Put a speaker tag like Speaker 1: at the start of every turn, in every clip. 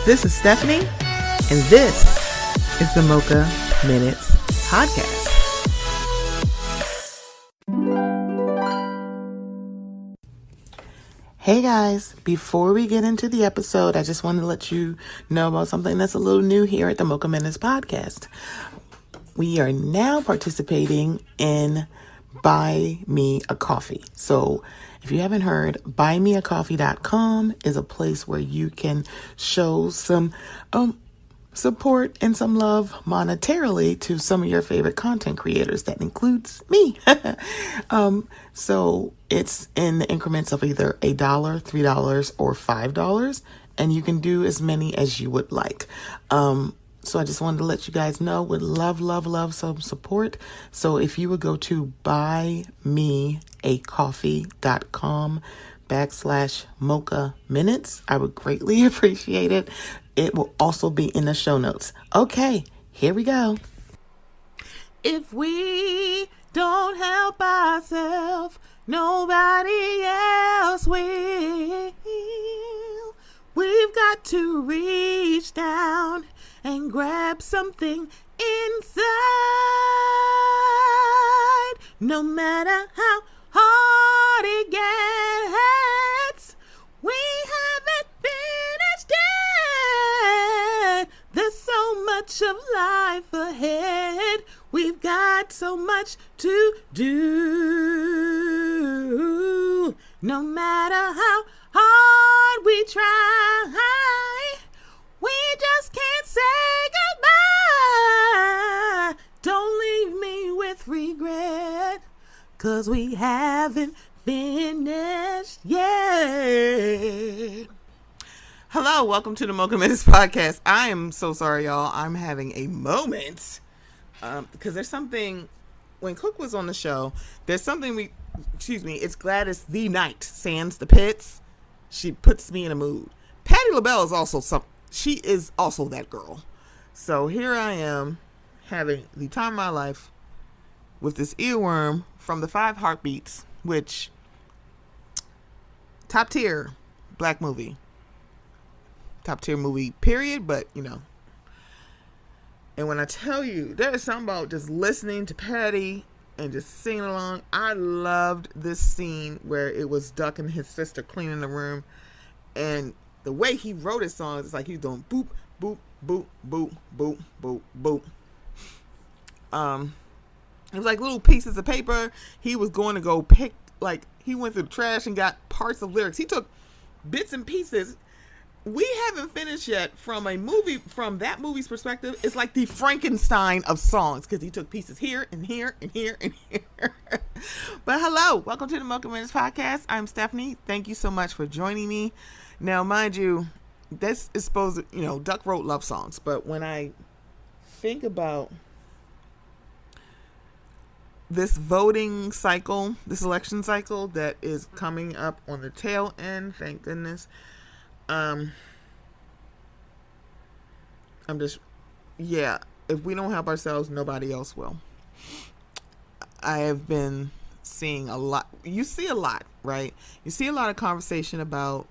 Speaker 1: This is Stephanie, and this is the Mocha Minutes Podcast. Hey guys, before we get into the episode, I just wanted to let you know about something that's a little new here at the Mocha Minutes Podcast. We are now participating in Buy Me a Coffee. So if you haven't heard, buymeacoffee.com is a place where you can show some support and some love monetarily to some of your favorite content creators. That includes me. So it's in the increments of either $1, $3, or $5, and you can do as many as you would like. So I just wanted to let you guys know, would love some support. So if you would go to buymeacoffee.com/Mocha Minutes, I would greatly appreciate it. It will also be in the show notes. Okay, here we go. If we don't help ourselves, nobody else will. We've got to reach down and grab something inside. No matter how hard it gets, we haven't finished yet. There's so much of life ahead. We've got so much to do. No matter how hard we try, we just can't say goodbye. Don't leave me with regret, 'cause we haven't finished yet. Hello, welcome to the Mocha Minutes Podcast. I am so sorry, y'all. I'm having a moment because there's something, when Cook was on the show, there's something it's Gladys the Night, sans the pits. She puts me in a mood. Patti LaBelle is also she is also that girl. So here I am having the time of my life with this earworm from the 5 Heartbeats, which top tier black movie. Top tier movie, period, but you know. And when I tell you, there's something about just listening to Patty and just singing along. I loved this scene where it was Duck and his sister cleaning the room, and the way he wrote his songs, it's like he's doing boop, boop, boop, boop, boop, boop, boop. It was like little pieces of paper. He was going to go pick, like, he went through the trash and got parts of lyrics. He took bits and pieces. We haven't finished yet from that movie's perspective. It's like the Frankenstein of songs, because he took pieces here and here and here and here. But hello, welcome to the Mocha Minutes Podcast. I'm Stephanie. Thank you so much for joining me. Now, mind you, this is supposed to, Duck wrote love songs, but when I think about this voting cycle, this election cycle that is coming up on the tail end, thank goodness, if we don't help ourselves, nobody else will. I have been seeing a lot. You see a lot, right? You see a lot of conversation about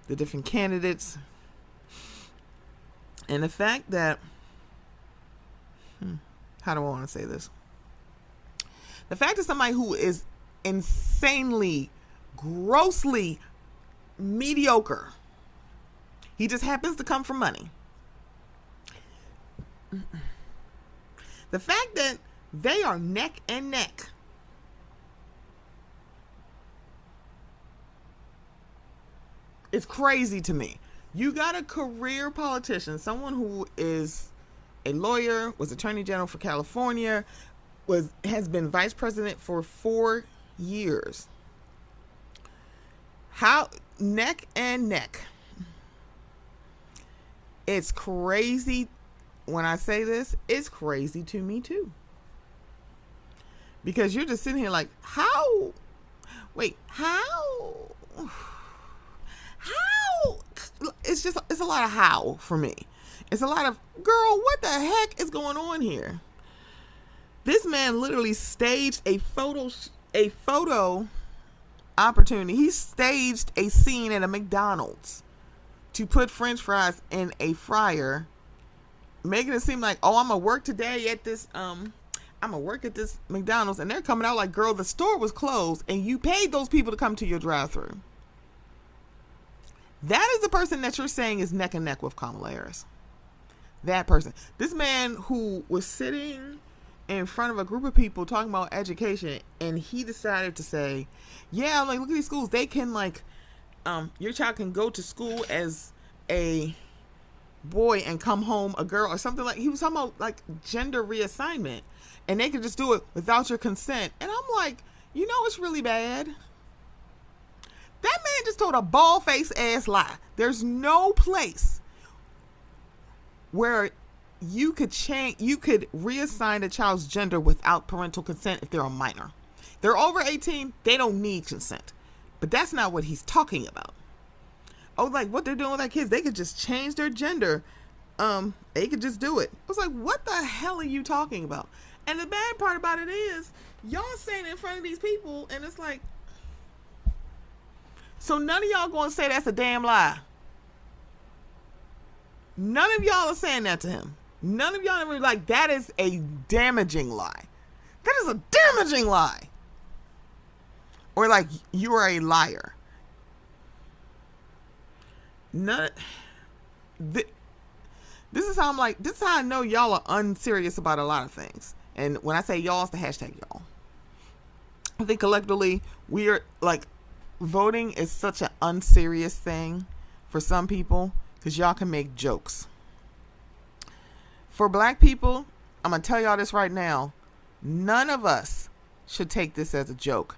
Speaker 1: the different candidates, and the fact that, how do I want to say this? The fact that somebody who is insanely, grossly mediocre, he just happens to come from money. The fact that they are neck and neck. It's crazy to me. You got a career politician, someone who is a lawyer, was Attorney General for California, has been vice president for 4 years. How neck and neck. It's crazy. When I say this, it's crazy to me too. Because you're just sitting here like, how? It's a lot of how for me. It's a lot of, girl, what the heck is going on here? This man literally staged a photo opportunity. He staged a scene at a McDonald's to put French fries in a fryer, making it seem like, oh, I'm gonna work today at this I'm gonna work at this McDonald's, and they're coming out like, girl, the store was closed and you paid those people to come to your drive-thru. That is the person that you're saying is neck and neck with Kamala Harris. That person. This man who was sitting in front of a group of people talking about education, and he decided to say, yeah, like, look at these schools. They can, like, your child can go to school as a boy and come home a girl, or something. Like, he was talking about, like, gender reassignment, and they could just do it without your consent. And I'm like, you know, it's really bad. That man just told a bald-faced ass lie. There's no place where you could reassign a child's gender without parental consent if they're a minor. They're over 18, they don't need consent. But that's not what he's talking about. Oh, like, what they're doing with their kids, they could just change their gender. They could just do it. I was like, what the hell are you talking about? And the bad part about it is, y'all saying it in front of these people, and it's like, so none of y'all going to say that's a damn lie. None of y'all are saying that to him. None of y'all are like, that is a damaging lie. That is a damaging lie. Or like, you are a liar. None. This is how I'm like, this is how I know y'all are unserious about a lot of things. And when I say y'all, it's the hashtag y'all. I think collectively, we are like, voting is such an unserious thing for some people because y'all can make jokes. For black people, I'm going to tell y'all this right now. None of us should take this as a joke.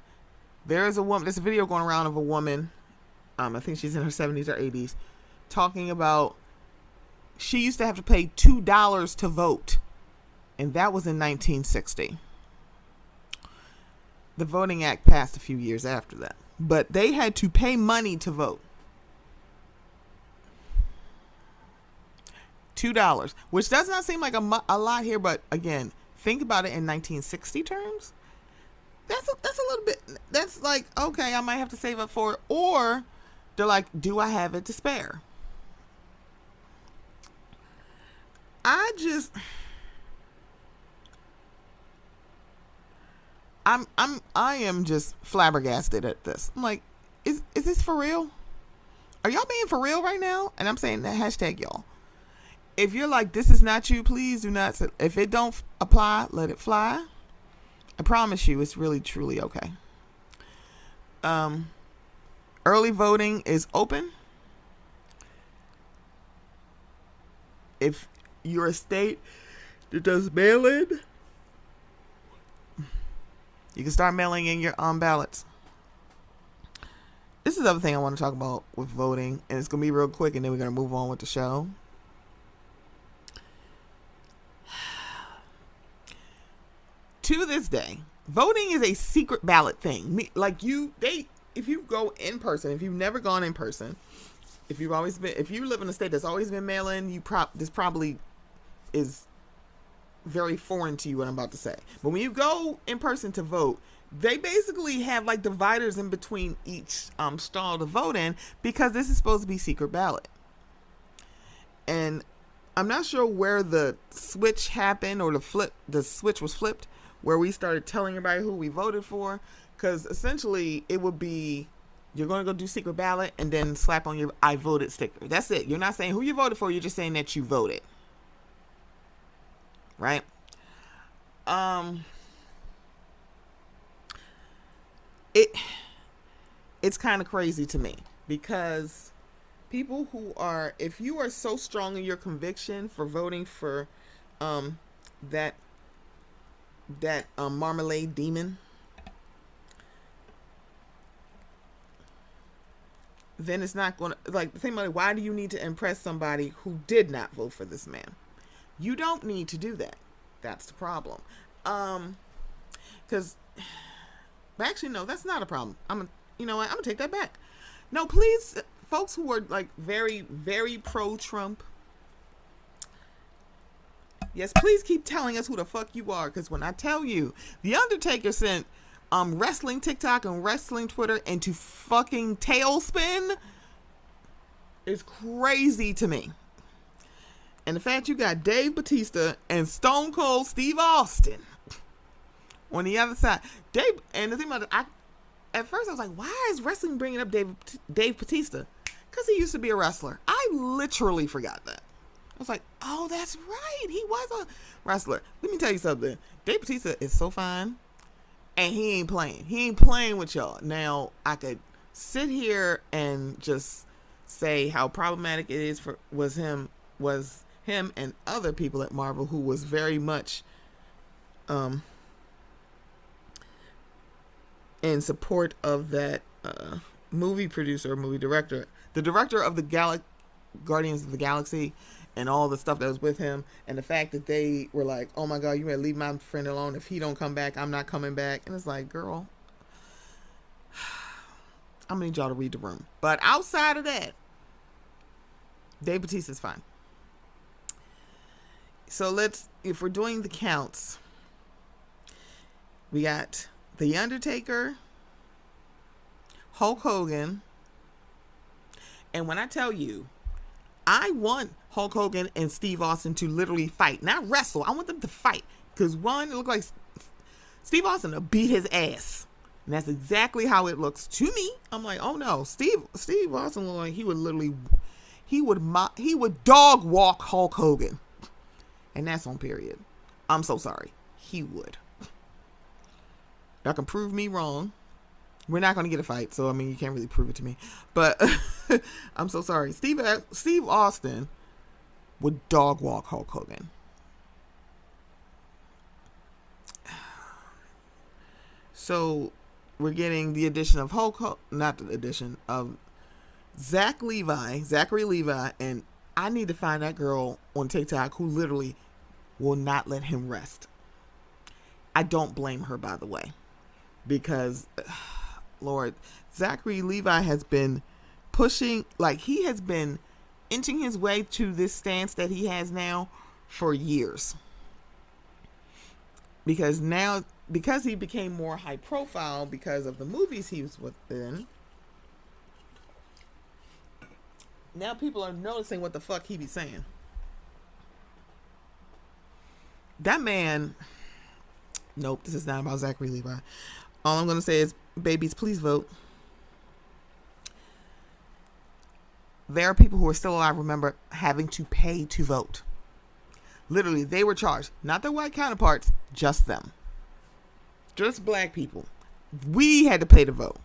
Speaker 1: There's a video going around of a woman, I think she's in her 70s or 80s, talking about she used to have to pay $2 to vote. And that was in 1960. The Voting Act passed a few years after that. But they had to pay money to vote. $2, which does not seem like a lot here, but again, think about it in 1960 terms. That's a little bit. That's like, okay, I might have to save up for it, or they're like, do I have it to spare? I am just flabbergasted at this. I'm like, is this for real? Are y'all being for real right now? And I'm saying that hashtag y'all. If you're like, this is not you, please do not. If it don't apply, let it fly. I promise you, it's really, truly okay. Early voting is open. If you're a state that does mail-in, you can start mailing in your ballots. This is the other thing I want to talk about with voting, and it's going to be real quick, and then we're going to move on with the show. To this day, voting is a secret ballot thing. If you go in person, if you've never gone in person, if you live in a state that's always been mail-in, this probably is very foreign to you what I'm about to say. But when you go in person to vote, they basically have like dividers in between each stall to vote in, because this is supposed to be secret ballot. And I'm not sure where the switch happened, or the switch was flipped, where we started telling everybody who we voted for, because essentially it would be, you're going to go do secret ballot and then slap on your I voted sticker. That's it. You're not saying who you voted for, you're just saying that you voted. Right? It's kind of crazy to me, because people if you are so strong in your conviction for voting for that marmalade demon, then it's not going to, like, think about it, why do you need to impress somebody who did not vote for this man? You don't need to do that. That's the problem. Because, actually, no, that's not a problem. You know what? I'm gonna take that back. No, please, folks who are like very, very pro-Trump, yes, please keep telling us who the fuck you are. Because when I tell you, The Undertaker sent wrestling TikTok and wrestling Twitter into fucking tailspin, is crazy to me. And the fact you got Dave Bautista and Stone Cold Steve Austin on the other side. And the thing about it, at first I was like, why is wrestling bringing up Dave Bautista? Because he used to be a wrestler. I literally forgot that. I was like, oh, that's right. He was a wrestler. Let me tell you something. Dave Bautista is so fine, and he ain't playing. He ain't playing with y'all. Now, I could sit here and just say how problematic it is was him and other people at Marvel who was very much in support of that movie producer or movie director. The director of the Guardians of the Galaxy and all the stuff that was with him, and the fact that they were like, oh my God, you better leave my friend alone. If he don't come back, I'm not coming back. And it's like, girl, I'm gonna need y'all to read the room. But outside of that, Dave Bautista's fine. So if we're doing the counts, we got The Undertaker, Hulk Hogan, and when I tell you, I want Hulk Hogan and Steve Austin to literally fight, not wrestle. I want them to fight, because one, it looked like Steve Austin will beat his ass, and that's exactly how it looks to me. I'm like, oh no, Steve Austin looked like he would dog walk Hulk Hogan. And that's on period. I'm so sorry. He would. Y'all can prove me wrong. We're not going to get a fight, so I mean, you can't really prove it to me. But I'm so sorry. Steve Austin would dog walk Hulk Hogan. So we're getting the addition of Zachary Levi, and I need to find that girl on TikTok who literally will not let him rest. I don't blame her, by the way, because, Lord, Zachary Levi has been pushing, like he has been inching his way to this stance that he has now for years. Because he became more high profile because of the movies he was within, now people are noticing what the fuck he be saying. That man, nope, this is not about Zachary Levi. All I'm going to say is, babies, please vote. There are people who are still alive, remember, having to pay to vote. Literally, they were charged. Not their white counterparts, just them. Just black people. We had to pay to vote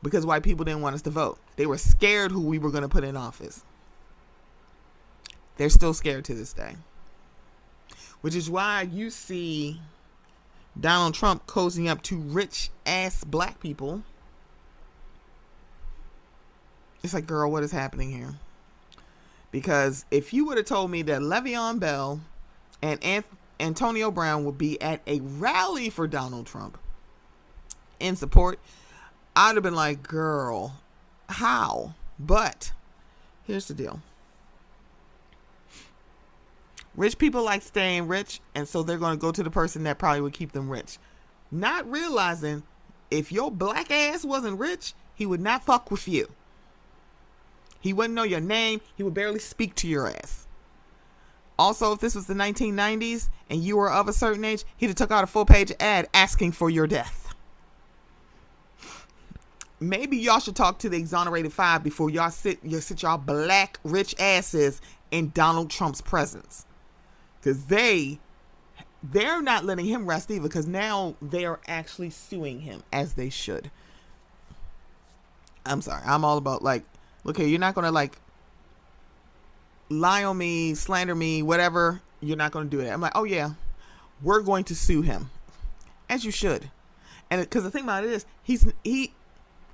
Speaker 1: because white people didn't want us to vote. They were scared who we were going to put in office. They're still scared to this day. Which is why you see Donald Trump cozying up to rich-ass black people. It's like, girl, what is happening here? Because if you would have told me that Le'Veon Bell and Antonio Brown would be at a rally for Donald Trump in support, I'd have been like, girl, how? But here's the deal. Rich people like staying rich, and so they're going to go to the person that probably would keep them rich. Not realizing if your black ass wasn't rich, he would not fuck with you. He wouldn't know your name. He would barely speak to your ass. Also, if this was the 1990s and you were of a certain age, he'd have took out a full-page ad asking for your death. Maybe y'all should talk to the exonerated five before y'all sit y'all black rich asses in Donald Trump's presence. Because they're not letting him rest either, because now they are actually suing him, as they should. I'm sorry. I'm all about, like, look here, you're not going to, like, lie on me, slander me, whatever. You're not going to do it. I'm like, oh, yeah, we're going to sue him. As you should. And because the thing about it is, he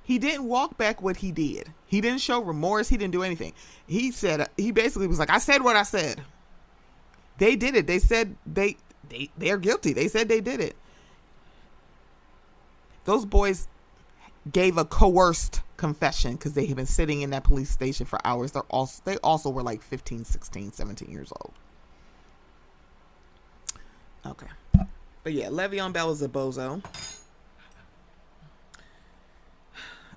Speaker 1: didn't walk back what he did. He didn't show remorse. He didn't do anything. He basically was like, I said what I said. They did it. They said they are guilty. They said they did it. Those boys gave a coerced confession because they had been sitting in that police station for hours. They also were like 15, 16, 17 years old. Okay. But yeah, Le'Veon Bell is a bozo.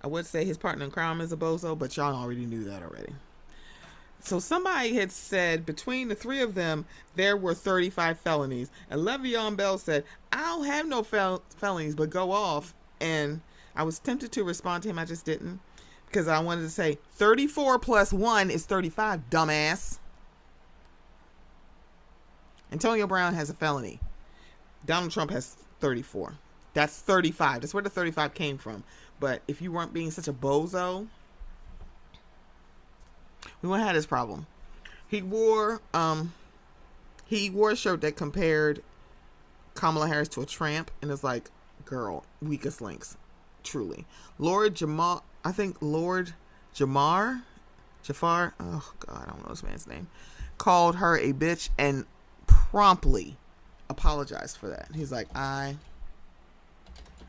Speaker 1: I would say his partner in crime is a bozo, but y'all already knew that already. So somebody had said between the three of them, there were 35 felonies. And Le'Veon Bell said, I don't have no felonies, but go off. And I was tempted to respond to him. I just didn't. Because I wanted to say 34 plus 1 is 35, dumbass. Antonio Brown has a felony. Donald Trump has 34. That's 35. That's where the 35 came from. But if you weren't being such a bozo, we wouldn't have this problem. He wore a shirt that compared Kamala Harris to a tramp, and it's like, girl, weakest links, truly. Lord Jafar, oh God, I don't know this man's name, called her a bitch and promptly apologized for that. He's like,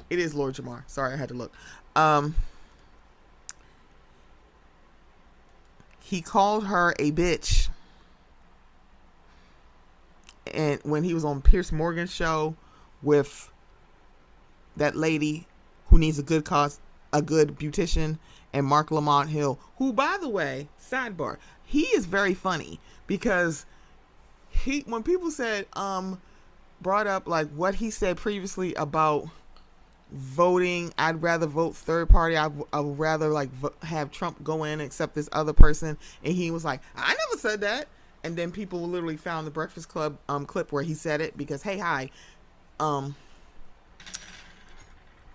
Speaker 1: it is Lord Jamar. Sorry, I had to look. He called her a bitch, and when he was on Piers Morgan's show with that lady who needs a good cause, a good beautician, and Mark Lamont Hill, who, by the way, sidebar, he is very funny because when people said, brought up like what he said previously about voting, I'd rather vote third party. I would rather like have Trump go in and accept this other person. And he was like, I never said that. And then people literally found the Breakfast Club clip where he said it because, hey, hi,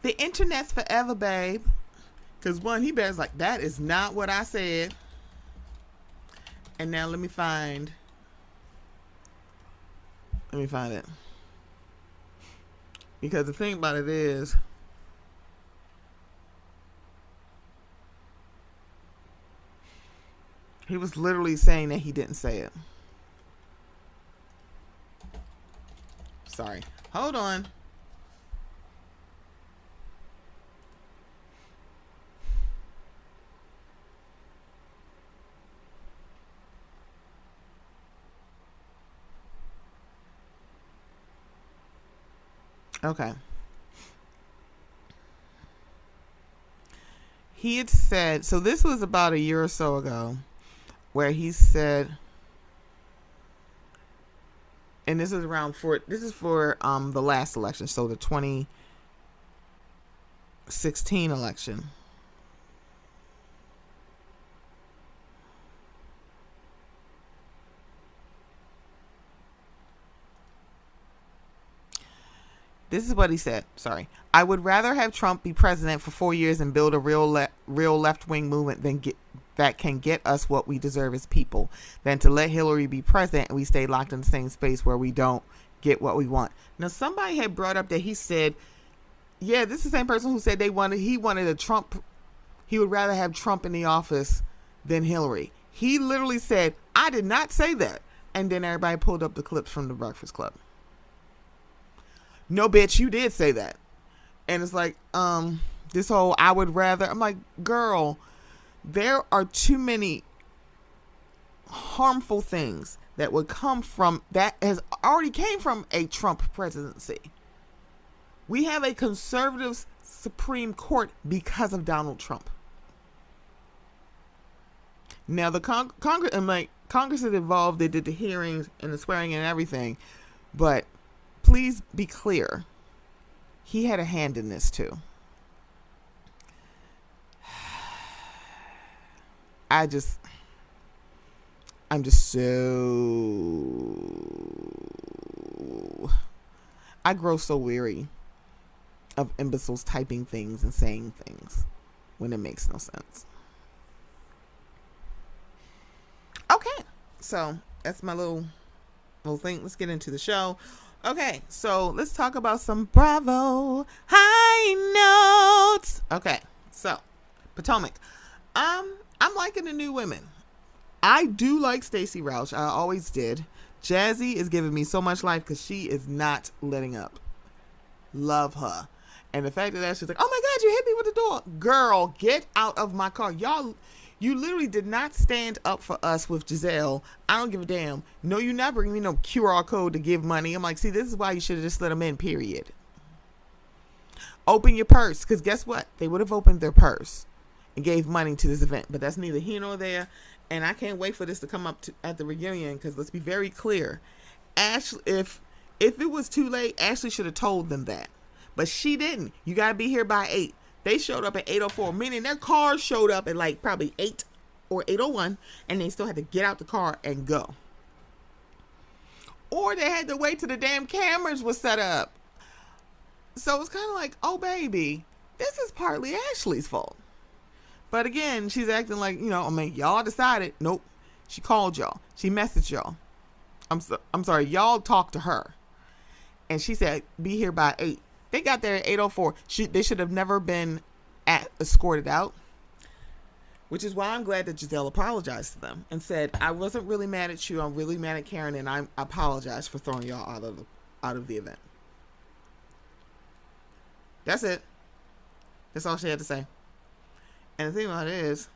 Speaker 1: the internet's forever, babe. Because one, he bears like, that is not what I said. And now let me find it. Because the thing about it is, he was literally saying that he didn't say it. Sorry. Hold on. Okay. He had said, so this was about a year or so ago, where he said, and this is for the last election, so the 2016 election. This is what he said. Sorry. I would rather have Trump be president for 4 years and build a real left-wing movement that can get us what we deserve as people than to let Hillary be president and we stay locked in the same space where we don't get what we want. Now, somebody had brought up that he said, yeah, this is the same person who said he wanted a Trump. He would rather have Trump in the office than Hillary. He literally said, I did not say that. And then everybody pulled up the clips from the Breakfast Club. No, bitch, you did say that. And it's like, this whole I would rather. I'm like, girl, there are too many harmful things that would come from, that has already came from a Trump presidency. We have a conservative Supreme Court because of Donald Trump. Now, the Congress is involved. They did the hearings and the swearing and everything. But please be clear. He had a hand in this too. I'm just so, I grow so weary of imbeciles typing things and saying things when it makes no sense. Okay, so that's my little thing. Let's get into the show. Okay, so let's talk about some Bravo high notes. Okay, so Potomac. I'm liking the new women. I do like Stacey Roush. I always did. Jazzy is giving me so much life because she is not letting up. Love her. And the fact that she's like, oh my God, you hit me with the door. Girl, get out of my car. Y'all, you literally did not stand up for us with Giselle. I don't give a damn. No, you're not bringing me no QR code to give money. I'm like, see, this is why you should have just let them in, period. Open your purse. Because guess what? They would have opened their purse. and gave money to this event. But that's neither here nor there. And I can't wait for this to come up at the reunion, because let's be very clear. Ashley, if it was too late, Ashley should have told them that. But she didn't. You got to be here by 8. They showed up at 8:04, meaning their car showed up at like probably 8 or 8:01, and they still had to get out the car and go. Or they had to wait till the damn cameras were set up. So it's kind of like, oh, baby, this is partly Ashley's fault. But again, she's acting like, y'all decided. Nope. She called y'all. She messaged y'all. I'm sorry. Y'all talked to her. And she said, be here by 8. They got there at 8:04. They should have never been escorted out. Which is why I'm glad that Giselle apologized to them and said, I wasn't really mad at you. I'm really mad at Karen, and I apologize for throwing y'all out of the event. That's it. That's all she had to say. And the thing about it is,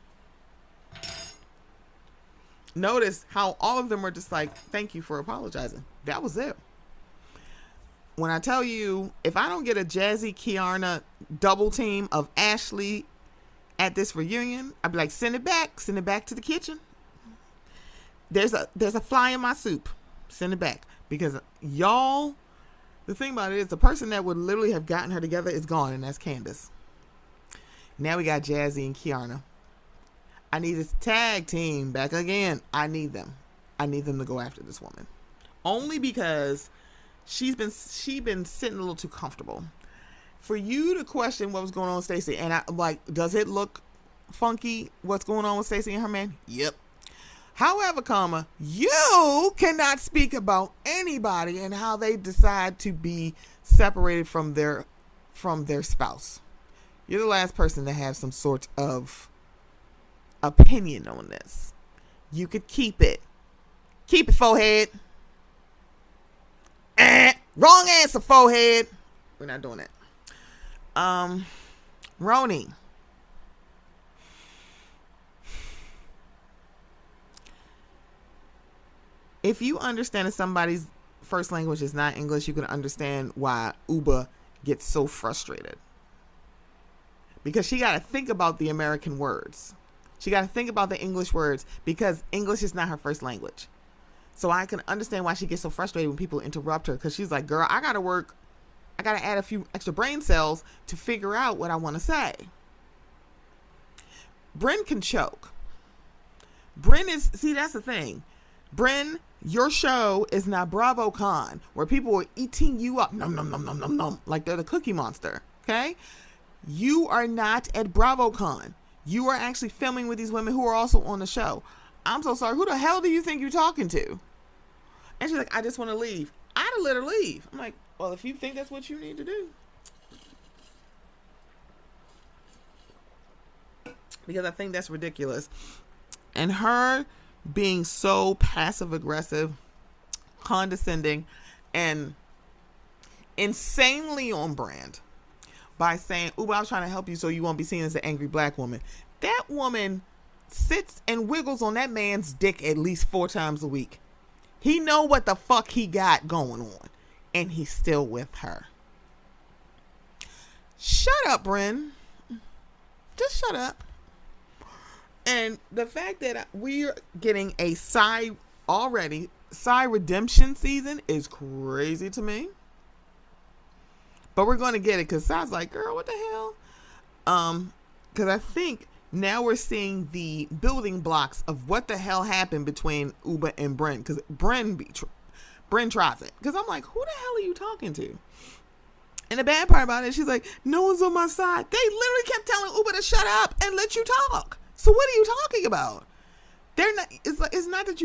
Speaker 1: notice how all of them were just like, thank you for apologizing. That was it. When I tell you, if I don't get a Jazzy Kiarna double team of Ashley at this reunion, I'd be like, send it back to the kitchen. There's a fly in my soup. Send it back. Because y'all, the thing about it is, the person that would literally have gotten her together is gone, and that's Candace. Now we got Jazzy and Kiarna. I need this tag team back again. I need them. I need them to go after this woman. Only because she's been sitting a little too comfortable. For you to question what was going on with Stacey, and I'm like, does it look funky what's going on with Stacey and her man? Yep. However, you cannot speak about anybody and how they decide to be separated from their spouse. You're the last person to have some sort of opinion on this. You could keep it. Keep it, forehead. Wrong answer, forehead. We're not doing that. Roni. If you understand that somebody's first language is not English, you can understand why Uba gets so frustrated. Because she got to think about the American words. She got to think about the English words, because English is not her first language. So I can understand why she gets so frustrated when people interrupt her, because she's like, girl, I got to work. I got to add a few extra brain cells to figure out what I want to say. Bryn can choke. That's the thing. Bryn, your show is not BravoCon, where people are eating you up, nom, nom, nom, nom, nom, nom, like they're the Cookie Monster, okay? You are not at BravoCon. You are actually filming with these women who are also on the show. I'm so sorry. Who the hell do you think you're talking to? And she's like, I just want to leave. I'd have let her leave. I'm like, well, if you think that's what you need to do. Because I think that's ridiculous. And her being so passive aggressive, condescending, and insanely on brand by saying, ooh, I was trying to help you so you won't be seen as an angry black woman. That woman sits and wiggles on that man's dick at least 4 times a week. He know what the fuck he got going on, and he's still with her. Shut up, Bryn. Just shut up. And the fact that we're getting a Psy redemption season is crazy to me. But we're going to get it, because Psy's like, girl, what the hell? Because I think now we're seeing the building blocks of what the hell happened between Uba and Bryn. Because Bryn tries it. Because I'm like, who the hell are you talking to? And the bad part about it, she's like, no one's on my side. They literally kept telling Uba to shut up and let you talk. So what are you talking about? They're not. It's not that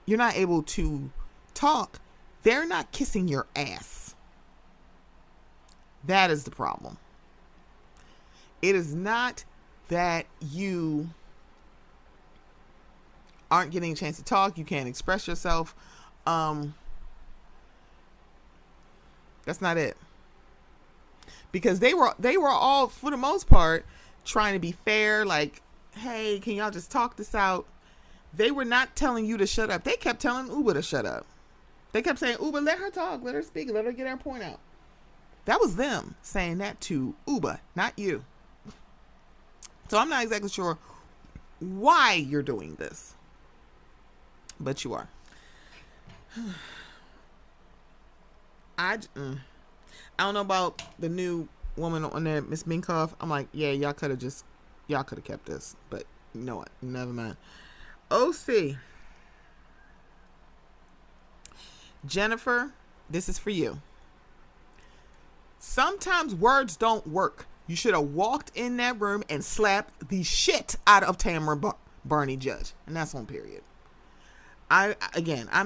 Speaker 1: you're not able to talk. They're not kissing your ass. That is the problem. It is not that you aren't getting a chance to talk. You can't express yourself. That's not it. Because they were all, for the most part, trying to be fair. Like, hey, can y'all just talk this out? They were not telling you to shut up. They kept telling Uba to shut up. They kept saying, Uba, let her talk, let her speak, let her get her point out. That was them saying that to Uba, not you. So I'm not exactly sure why you're doing this, but you are. I don't know about the new woman on there, Miss Minkoff. I'm like, yeah, y'all could have kept this, but you know what? Never mind. OC. Jennifer, this is for you. Sometimes words don't work. You should have walked in that room and slapped the shit out of Tamara Barney Judge. And that's on period. I'm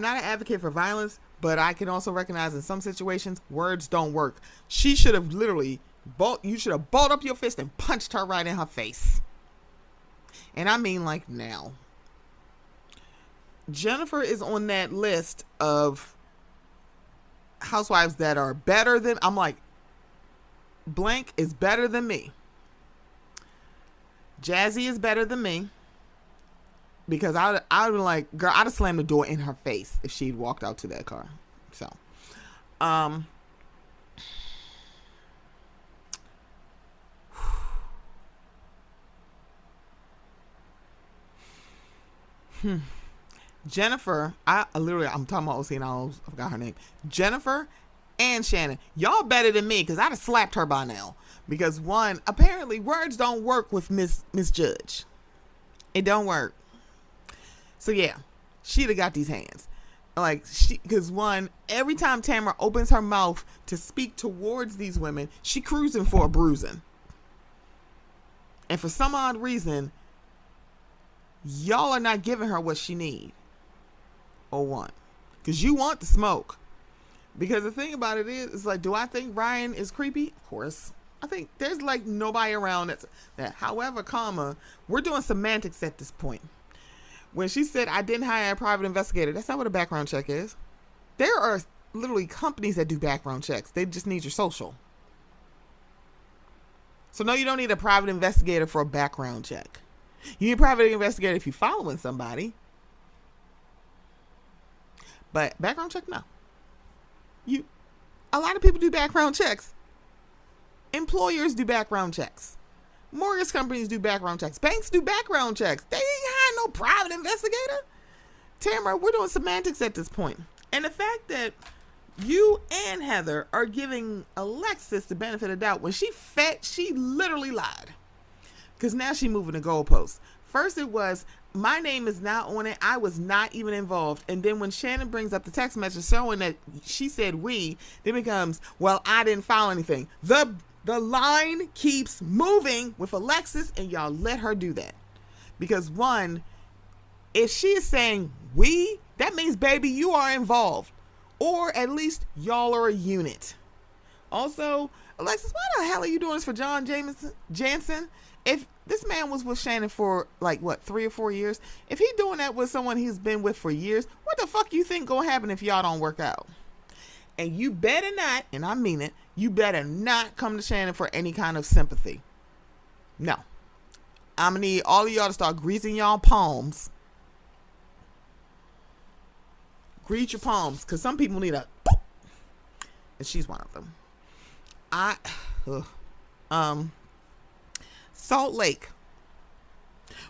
Speaker 1: not an advocate for violence, but I can also recognize in some situations, words don't work. She should have literally, you should have balled up your fist and punched her right in her face. And I mean like now. Jennifer is on that list of housewives that are better than, I'm like, blank is better than me. Jazzy is better than me. Because I would be like, girl, I'd have slammed the door in her face if she'd walked out to that car. So, Jennifer, I'm talking about OC and I forgot her name. Jennifer and Shannon, y'all better than me because I'd have slapped her by now. Because one, apparently words don't work with Miss Judge. It don't work. So yeah, she'd have got these hands. Like because one, every time Tamara opens her mouth to speak towards these women, she cruising for a bruising. And for some odd reason, y'all are not giving her what she need or want. Because you want the smoke. Because the thing about it is like, do I think Ryan is creepy? Of course. I think there's like nobody around that. However, we're doing semantics at this point. When she said, I didn't hire a private investigator, that's not what a background check is. There are literally companies that do background checks. They just need your social. So no, you don't need a private investigator for a background check. You need a private investigator if you're following somebody. But background check, no. A lot of people do background checks. Employers do background checks. Mortgage companies do background checks. Banks do background checks. They ain't hiring no private investigator. Tamara, we're doing semantics at this point. And the fact that you and Heather are giving Alexis the benefit of the doubt when she literally lied. Because now she's moving the goalposts. First it was, my name is not on it. I was not even involved. And then when Shannon brings up the text message showing that she said we, then it becomes, well, I didn't file anything. The line keeps moving with Alexis, and y'all let her do that. Because one, if she is saying we, that means, baby, you are involved. Or at least y'all are a unit. Also, Alexis, why the hell are you doing this for John Jansen? If this man was with Shannon for 3 or 4 years, if he's doing that with someone he's been with for years, what the fuck you think gonna happen if y'all don't work out? And you better not, and I mean it, you better not come to Shannon for any kind of sympathy. No. I'm going to need all of y'all to start greasing y'all palms. Grease your palms, because some people need a boop. And she's one of them. Salt Lake.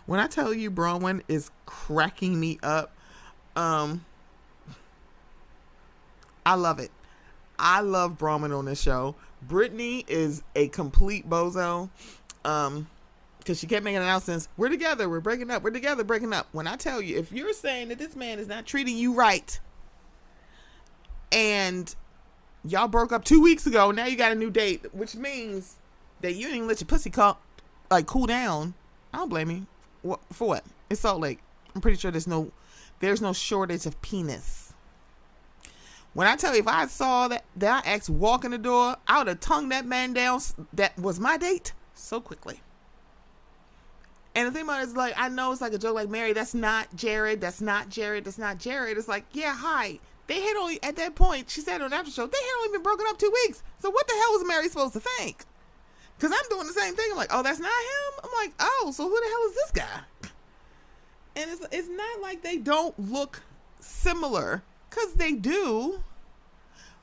Speaker 1: When I tell you Bronwyn is cracking me up, I love it. I love Bronwyn on this show. Brittany is a complete bozo. Because she kept making announcements. We're together. We're breaking up. We're together. Breaking up. When I tell you, if you're saying that this man is not treating you right, and y'all broke up 2 weeks ago, now you got a new date, which means that you didn't even let your pussy cool down. I don't blame you. For what? It's Salt Lake. I'm pretty sure there's no shortage of penis. When I tell you, if I saw that ex walk in the door, I would have tongued that man down that was my date so quickly. And the thing about it is, like, I know it's like a joke, like, Mary, that's not Jared, that's not Jared, that's not Jared. It's like, yeah, hi. They had only, at that point, she said on the after show, they had only been broken up 2 weeks. So what the hell was Mary supposed to think? Because I'm doing the same thing. I'm like, oh, that's not him? I'm like, oh, so who the hell is this guy? And it's not like they don't look similar, because they do.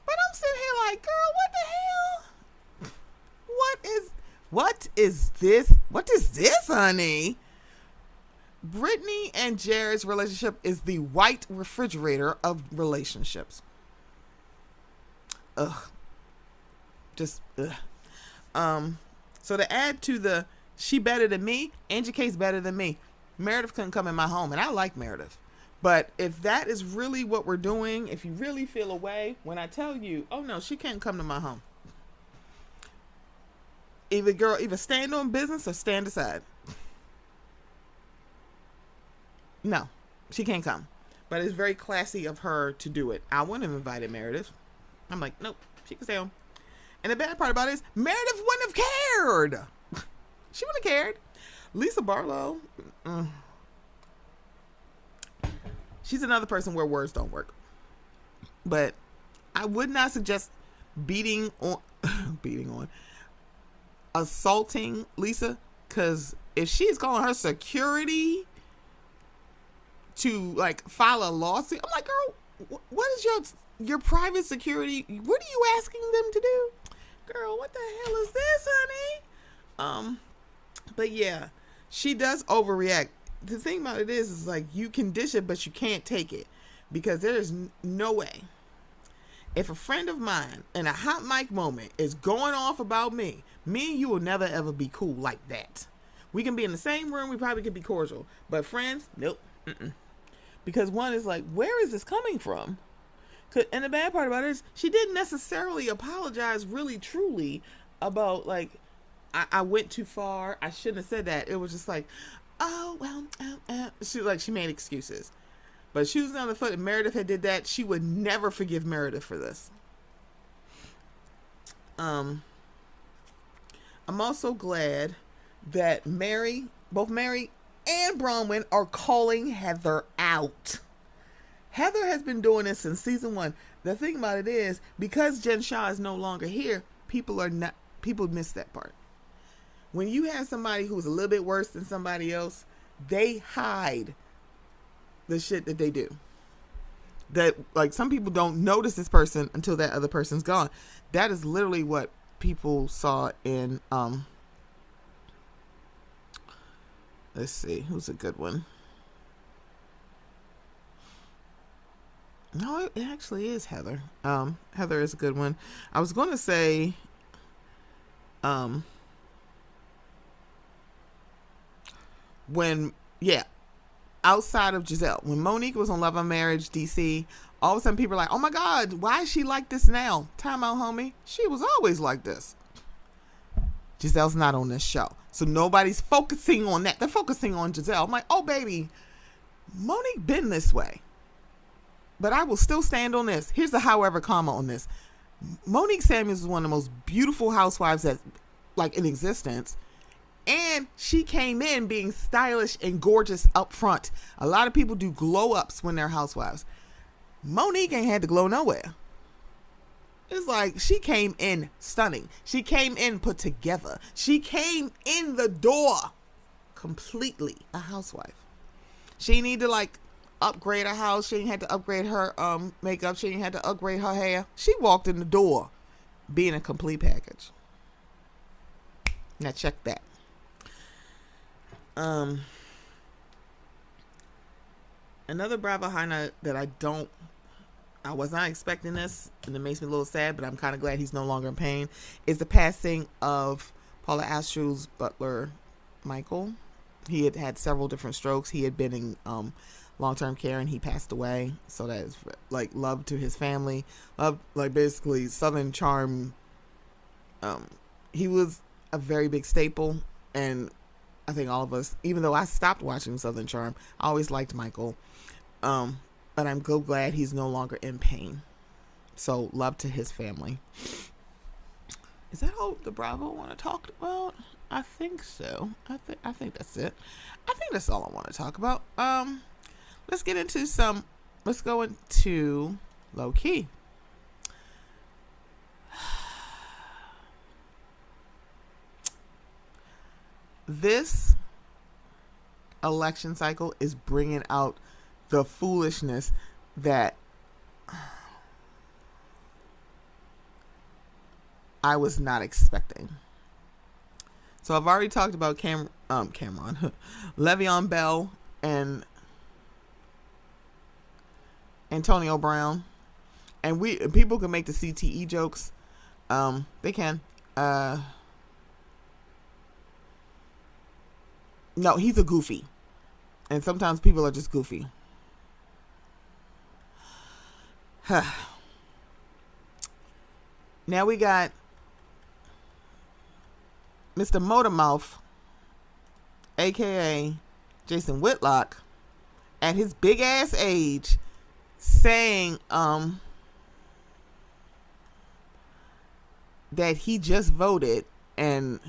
Speaker 1: But I'm sitting here like, girl, what the hell? What is this? What is this, honey? Brittany and Jared's relationship is the white refrigerator of relationships. Ugh. Just ugh. So to add to the she better than me, Angie K's better than me. Meredith couldn't come in my home, and I like Meredith. But if that is really what we're doing, if you really feel away, when I tell you, oh no, she can't come to my home. Either stand on business or stand aside. No, she can't come. But it's very classy of her to do it. I wouldn't have invited Meredith. I'm like, nope, she can stay home. And the bad part about it is Meredith wouldn't have cared. She wouldn't have cared. Lisa Barlow, she's another person where words don't work. But I would not suggest beating on, assaulting Lisa, because if she's calling her security to like file a lawsuit, I'm like, girl, what is your private security? What are you asking them to do? Girl, what the hell is this, honey? But yeah, she does overreact. The thing about it is like you can dish it, but you can't take it, because there is no way. If a friend of mine in a hot mic moment is going off about me and you will never ever be cool like that. We can be in the same room, we probably could be cordial, but friends, nope. Because one is like, where is this coming from? And the bad part about it is she didn't necessarily apologize really truly about like, I went too far, I shouldn't have said that. It was just like, oh well, she made excuses. But she was on the foot. If Meredith had did that, she would never forgive Meredith for this. I'm also glad that both Mary and Bronwyn are calling Heather out. Heather has been doing this since season 1. The thing about it is, because Jen Shah is no longer here, people miss that part. When you have somebody who's a little bit worse than somebody else, they hide the shit that they do. That like some people don't notice this person until that other person's gone. That is literally what people saw in let's see, who's a good one? No, it actually is Heather. Heather is a good one. I was going to say outside of Giselle, when Monique was on Love and Marriage DC, all of a sudden people are like, oh my God, why is she like this now? Time out, homie. She was always like this. Giselle's not on this show, so nobody's focusing on that. They're focusing on Giselle. I'm like, oh baby, Monique been this way, but I will still stand on this. Here's the however comma on this. Monique Samuels is one of the most beautiful housewives that like in existence. And she came in being stylish and gorgeous up front. A lot of people do glow ups when they're housewives. Monique ain't had to glow nowhere. It's like she came in stunning. She came in put together. She came in the door completely a housewife. She didn't need to like upgrade her house. She didn't have to upgrade her makeup. She didn't have to upgrade her hair. She walked in the door being a complete package. Now check that. Another Bravo highlight that I was not expecting this, and it makes me a little sad, but I'm kind of glad he's no longer in pain, is the passing of Paula Abdul's butler, Michael. He had had several different strokes. He had been in long-term care, and he passed away. So that is like love to his family. Love, like basically Southern Charm. He was a very big staple, and I think all of us, even though I stopped watching Southern Charm, I always liked Michael. But I'm so glad he's no longer in pain. So love to his family. Is that all the Bravo want to talk about? I think so. I think that's it. I think that's all I want to talk about. Let's go into low key. This election cycle is bringing out the foolishness that I was not expecting. So I've already talked about Cameron, Le'Veon Bell and Antonio Brown, and people can make the CTE jokes. They can. No, he's a goofy, and sometimes people are just goofy. Now we got Mr. Motormouth, aka Jason Whitlock, at his big ass age, saying that he just voted, and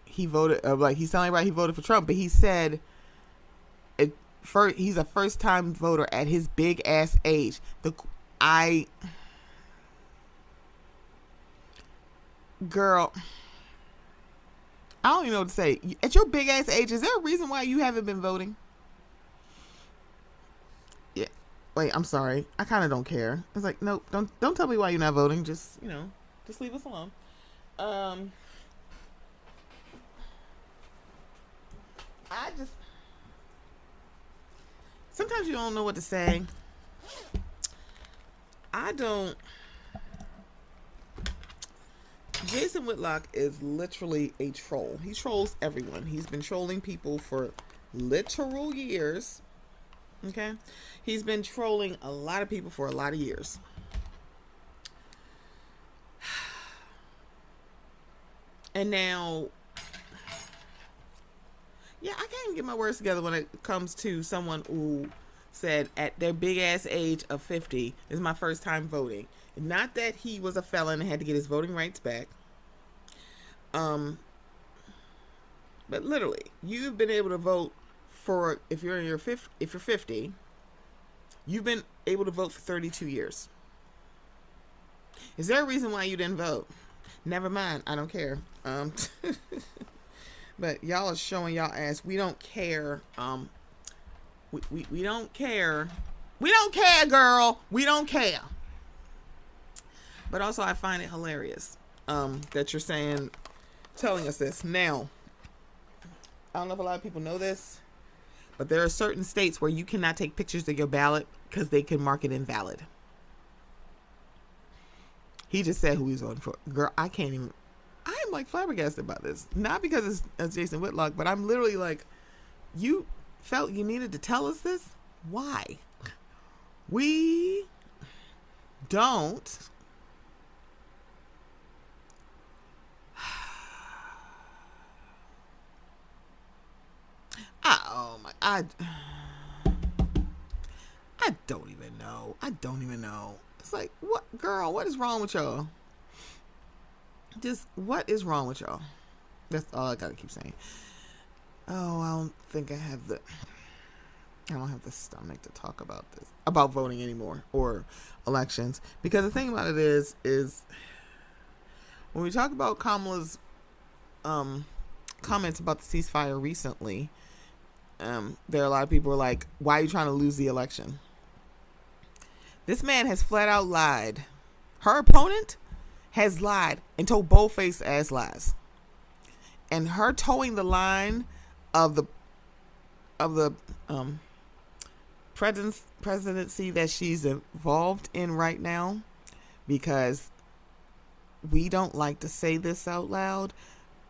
Speaker 1: he voted he's telling everybody he voted for Trump, but he said he's a first time voter at his big ass age. Girl, I don't even know what to say. At your big ass age, is there a reason why you haven't been voting? Yeah. Wait, I'm sorry. I kind of don't care. It's like, nope, don't tell me why you're not voting. Just, just leave us alone. Sometimes you don't know what to say. Jason Whitlock is literally a troll. He trolls everyone. He's been trolling people for literal years. Okay? He's been trolling a lot of people for a lot of years. And now, yeah, I can't even get my words together when it comes to someone who said at their big ass age of 50, this is my first time voting. Not that he was a felon and had to get his voting rights back. But literally, you've been able to vote for, if you're 50, you've been able to vote for 32 years. Is there a reason why you didn't vote? Never mind, I don't care. But y'all are showing y'all ass. We don't care. We don't care. We don't care, girl. We don't care. But also, I find it hilarious that you're telling us this. Now, I don't know if a lot of people know this, but there are certain states where you cannot take pictures of your ballot because they can mark it invalid. He just said who he's voting for. Girl, I can't even. I am like flabbergasted about this. Not because it's Jason Whitlock, but I'm literally like, you felt you needed to tell us this? Why? We don't. I don't even know. It's like, what, girl, what is wrong with y'all? Just, what is wrong with y'all? That's all I gotta keep saying. Oh, I don't think I don't have the stomach to talk about this, about voting anymore, or elections. Because the thing about it is when we talk about Kamala's comments about the ceasefire recently, there are a lot of people who are like, why are you trying to lose the election? This man has flat out lied. Her opponent has lied and told bold-faced ass lies. And her towing the line of the presidency that she's involved in right now, because we don't like to say this out loud,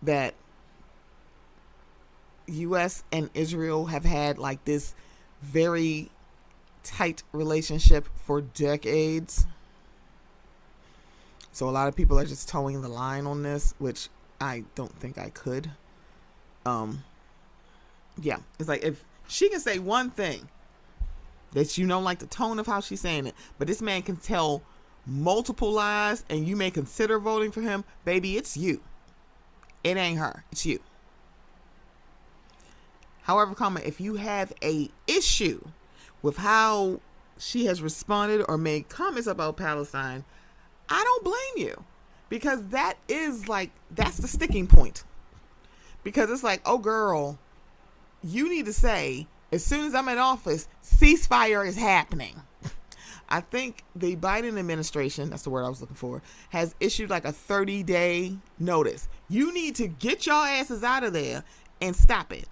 Speaker 1: that U.S. and Israel have had like this very tight relationship for decades. So a lot of people are just towing the line on this, which I don't think I could. Yeah, it's like if she can say one thing that you don't like the tone of how she's saying it, but this man can tell multiple lies and you may consider voting for him, baby, it's you. It ain't her, it's you. However, if you have a issue with how she has responded or made comments about Palestine, I don't blame you, because that's the sticking point. Because it's like, oh girl, you need to say, as soon as I'm in office, ceasefire is happening. I think the Biden administration, that's the word I was looking for, has issued like a 30-day notice. You need to get your asses out of there and stop it.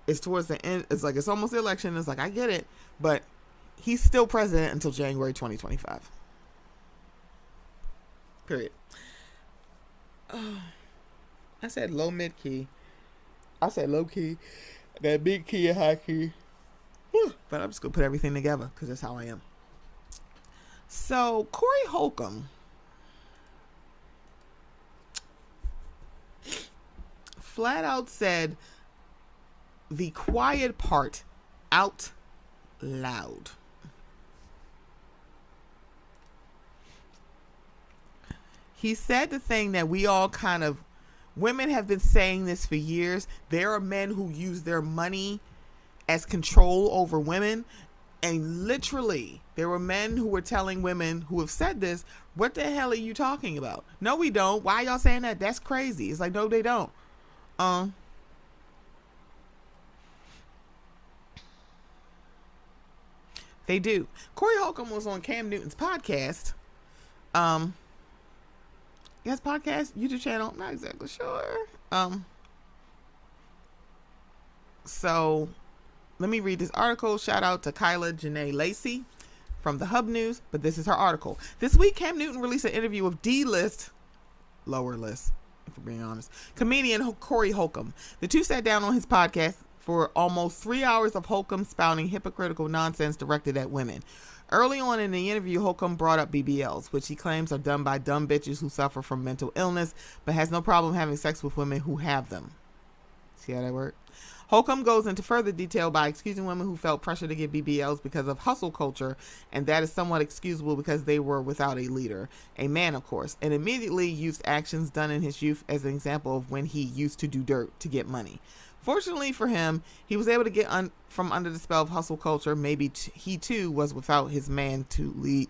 Speaker 1: It's towards the end. It's like, it's almost the election. It's like, I get it, but he's still president until January 2025. Period. I said low, mid key. I said low key. That big key and high key. But I'm just going to put everything together because that's how I am. So, Corey Holcomb flat out said the quiet part out loud. He said the thing that we all kind of, women have been saying this for years. There are men who use their money as control over women. And literally, there were men who were telling women who have said this, what the hell are you talking about? No, we don't. Why y'all saying that? That's crazy. It's like, no, they don't. They do. Corey Holcomb was on Cam Newton's podcast. Yes, podcast, YouTube channel. I'm not exactly sure. So let me read this article. Shout out to Kyla Janae Lacey from the Hub News, but this is her article. This week, Cam Newton released an interview with D-list, lower list, if we're being honest, comedian Corey Holcomb. The two sat down on his podcast for almost 3 hours of Holcomb spouting hypocritical nonsense directed at women. Early on in the interview, Holcomb brought up BBLs, which he claims are done by dumb bitches who suffer from mental illness, but has no problem having sex with women who have them. See how that works? Holcomb goes into further detail by excusing women who felt pressure to get BBLs because of hustle culture, and that is somewhat excusable because they were without a leader, a man of course, and immediately used actions done in his youth as an example of when he used to do dirt to get money. Fortunately for him, he was able to get from under the spell of hustle culture. Maybe he too was without his man to lead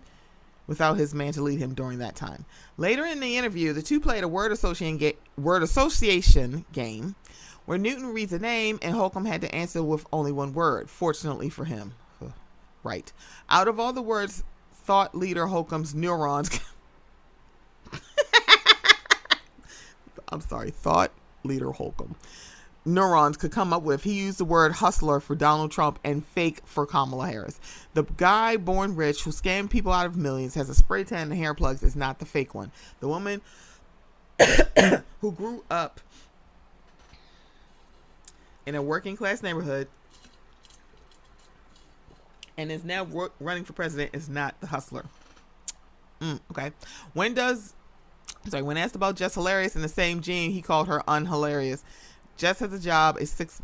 Speaker 1: him during that time. Later in the interview, the two played a word association game where Newton reads a name and Holcomb had to answer with only one word. Fortunately for him, right. Out of all the words, thought leader Holcomb's neurons. Thought leader Holcomb. Neurons could come up with, he used the word hustler for Donald Trump and fake for Kamala Harris. The guy born rich who scammed people out of millions, has a spray tan and hair plugs, is not the fake one. The woman who grew up in a working class neighborhood and is now running for president is not the hustler. Okay. When asked about Jess Hilarious in the same gene, he called her unhilarious. Jess has a job, 6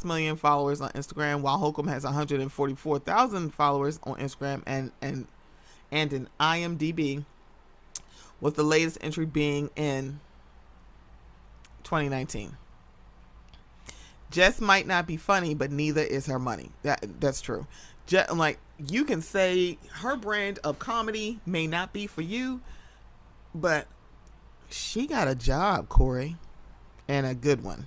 Speaker 1: million followers on Instagram, while Holcomb has 144,000 followers on Instagram and an IMDb, with the latest entry being in 2019. Jess might not be funny, but neither is her money. That's true. You can say her brand of comedy may not be for you, but she got a job, Corey, and a good one.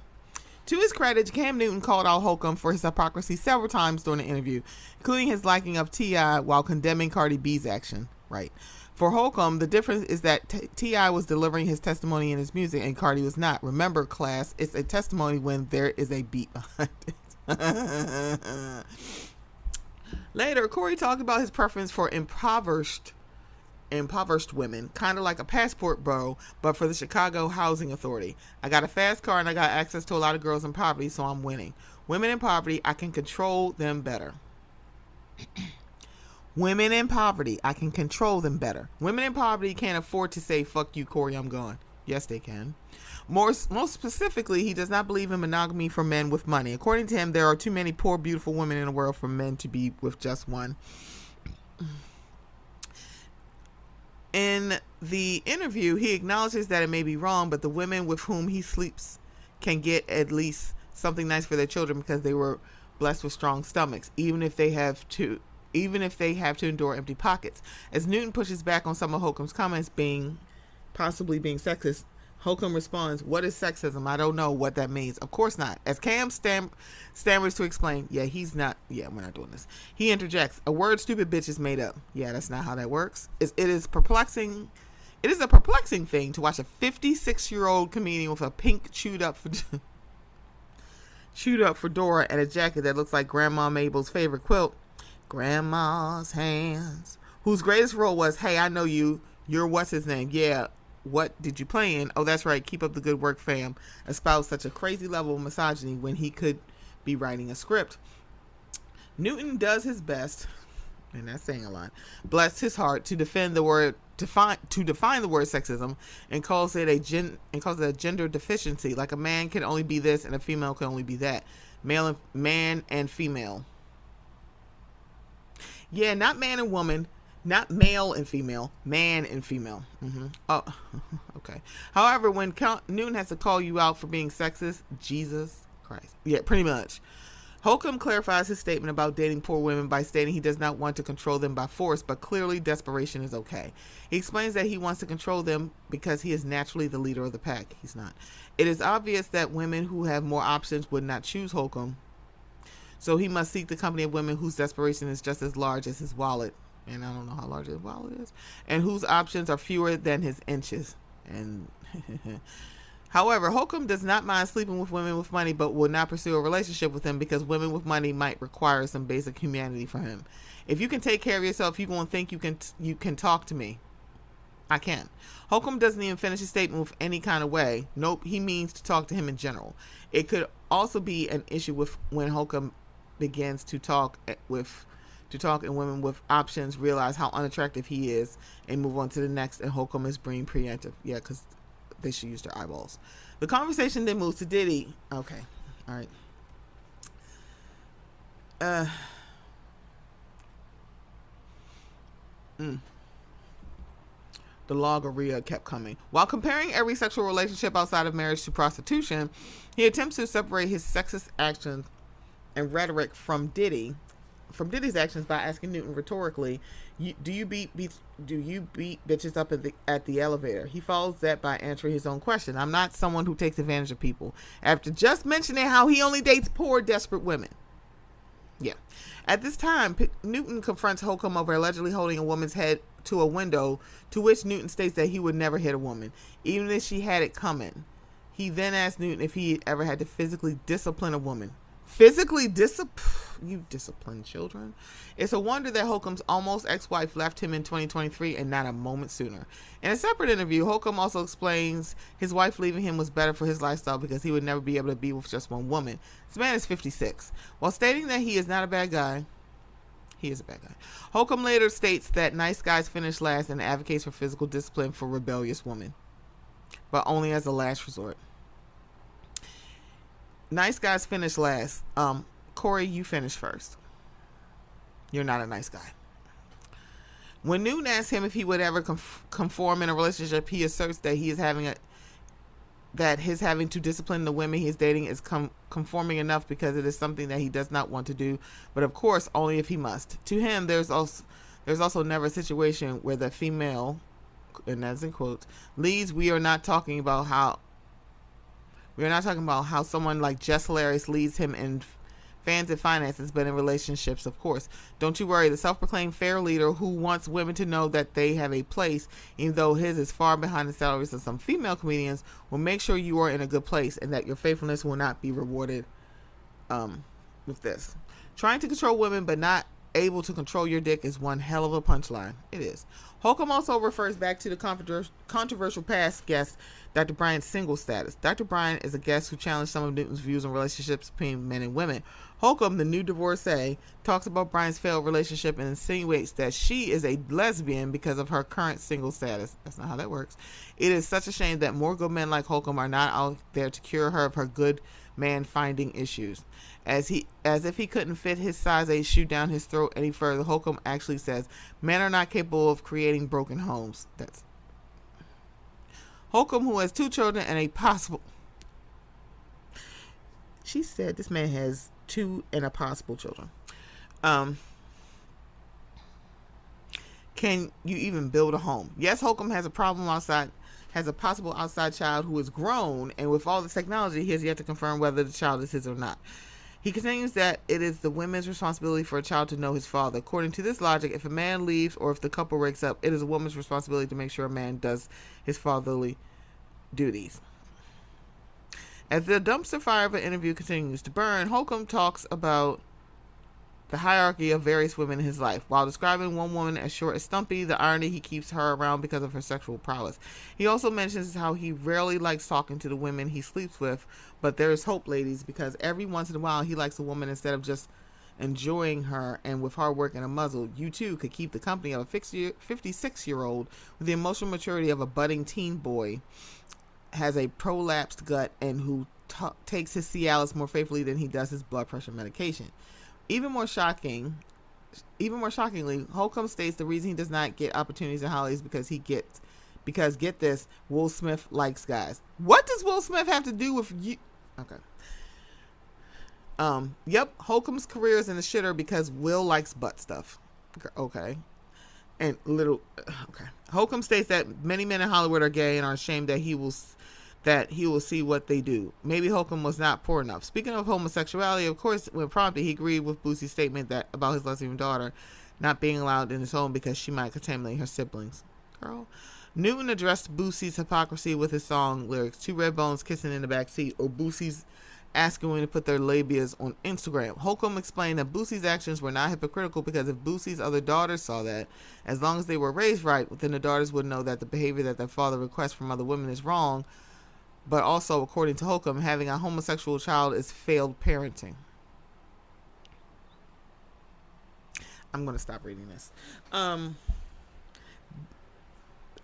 Speaker 1: To his credit, Cam Newton called out Holcomb for his hypocrisy several times during the interview, including his liking of T.I. while condemning Cardi B's action. Right. For Holcomb, the difference is that T.I. was delivering his testimony in his music and Cardi was not. Remember, class, it's a testimony when there is a beat behind it. Later, Corey talked about his preference for impoverished women, kind of like a passport bro, but for the Chicago Housing Authority. I got a fast car and I got access to a lot of girls in poverty, so I'm winning. Women in poverty, I can control them better. Women in poverty, I can control them better. Women in poverty can't afford to say, fuck you, Corey, I'm gone. Yes, they can. Most specifically, he does not believe in monogamy for men with money. According to him, there are too many poor, beautiful women in the world for men to be with just one. In the interview, he acknowledges that it may be wrong, but the women with whom he sleeps can get at least something nice for their children because they were blessed with strong stomachs, even if they have to endure empty pockets. As Newton pushes back on some of Holcomb's comments possibly being sexist, Holcomb responds, "What is sexism? I don't know what that means." Of course not. As Cam stammers to explain, "Yeah, he's not. Yeah, we're not doing this." He interjects, "A word stupid bitch is made up." Yeah, that's not how that works. It is perplexing. It is a perplexing thing to watch a 56-year-old comedian with a pink chewed up fedora and a jacket that looks like Grandma Mabel's favorite quilt, Grandma's Hands, whose greatest role was, "Hey, I know you. You're what's his name? Yeah. What did you play in? Oh, that's right. Keep up the good work, fam." Espouse such a crazy level of misogyny when he could be writing a script. Newton does his best, and that's saying a lot, bless his heart, to defend the word, define the word sexism, and calls it a gender deficiency, like a man can only be this and a female can only be that. Man and female. Yeah, not man and woman. Not male and female, man and female. Oh, okay. However, when Newton has to call you out for being sexist, Jesus Christ. Yeah, pretty much. Holcomb clarifies his statement about dating poor women by stating he does not want to control them by force, but clearly desperation is okay. He explains that he wants to control them because he is naturally the leader of the pack. He's not. It is obvious that women who have more options would not choose Holcomb, so he must seek the company of women whose desperation is just as large as his wallet. And I don't know how large his wallet is, and whose options are fewer than his inches. And however, Holcomb does not mind sleeping with women with money, but will not pursue a relationship with him because women with money might require some basic humanity from him. If you can take care of yourself, you're going to think you can talk to me. I can't. Holcomb doesn't even finish his statement with any kind of way. Nope, he means to talk to him in general. It could also be an issue with when Holcomb begins to talk and women with options realize how unattractive he is and move on to the next, and Holcomb is being preemptive. Yeah, because they should use their eyeballs. The conversation then moves to Diddy. Okay. All right. The logorrhea kept coming. While comparing every sexual relationship outside of marriage to prostitution, he attempts to separate his sexist actions and rhetoric from Diddy's actions by asking Newton rhetorically, "Do you beat bitches up at the elevator?" He follows that by answering his own question. "I'm not someone who takes advantage of people," after just mentioning how he only dates poor, desperate women. Yeah. At this time, Newton confronts Holcomb over allegedly holding a woman's head to a window, to which Newton states that he would never hit a woman, even if she had it coming. He then asks Newton if he ever had to physically discipline a woman. You discipline children. It's a wonder that Holcomb's almost ex-wife left him in 2023 and not a moment sooner. In a separate interview, Holcomb also explains his wife leaving him was better for his lifestyle because he would never be able to be with just one woman. This man is 56. While stating that he is not a bad guy, he is a bad guy. Holcomb later states that nice guys finish last and advocates for physical discipline for rebellious women, but only as a last resort. Nice guys finish last. Corey, you finish first. You're not a nice guy. When Newton asks him if he would ever conform in a relationship, he asserts that his having to discipline the women he is dating is conforming enough because it is something that he does not want to do, but of course only if he must. To him, there's also never a situation where the female, and that's in quotes, leads. We are not talking about how someone like Jess Hilarious leads him in fans and finances, but in relationships, of course. Don't you worry, the self-proclaimed fair leader who wants women to know that they have a place, even though his is far behind the salaries of some female comedians, will make sure you are in a good place and that your faithfulness will not be rewarded with this. Trying to control women but not able to control your dick is one hell of a punchline. It is. Holcomb also refers back to the controversial past guest, Dr. Bryant's single status. Dr. Bryant is a guest who challenged some of Newton's views on relationships between men and women. Holcomb, the new divorcee, talks about Bryant's failed relationship and insinuates that she is a lesbian because of her current single status. That's not how that works. It is such a shame that more good men like Holcomb are not out there to cure her of her good man finding issues. As if he couldn't fit his size 8 shoe down his throat any further, Holcomb actually says men are not capable of creating broken homes. That's Holcomb, who has 2 children and a possible. She said this man has 2 and a possible children. Can you even build a home? Yes, Holcomb has a problem has a possible outside child who is grown, and with all this technology, he has yet to confirm whether the child is his or not. He continues that it is the woman's responsibility for a child to know his father. According to this logic, if a man leaves or if the couple breaks up, it is a woman's responsibility to make sure a man does his fatherly duties. As the dumpster fire of an interview continues to burn, Holcomb talks about the hierarchy of various women in his life. While describing one woman as short as Stumpy, the irony he keeps her around because of her sexual prowess. He also mentions how he rarely likes talking to the women he sleeps with, but there is hope, ladies, because every once in a while he likes a woman instead of just enjoying her, and with hard work and a muzzle, you too could keep the company of a 56-year-old with the emotional maturity of a budding teen boy, has a prolapsed gut, and who takes his Cialis more faithfully than he does his blood pressure medication. Even more shockingly, Holcomb states the reason he does not get opportunities in Hollywood is because get this, Will Smith likes guys. What does Will Smith have to do with you? Okay. Yep, Holcomb's career is in the shitter because Will likes butt stuff. Okay. Holcomb states that many men in Hollywood are gay and are ashamed that he will see what they do. Maybe Holcomb was not poor enough. Speaking of homosexuality, of course, when prompted, he agreed with Boosie's statement that about his lesbian daughter not being allowed in his home because she might contaminate her siblings. Girl. Newton addressed Boosie's hypocrisy with his song lyrics, Two Red Bones Kissing in the Backseat, or Boosie's asking women to put their labias on Instagram. Holcomb explained that Boosie's actions were not hypocritical because if Boosie's other daughters saw that, as long as they were raised right, then the daughters would know that the behavior that their father requests from other women is wrong. But also, according to Holcomb, having a homosexual child is failed parenting. I'm going to stop reading this.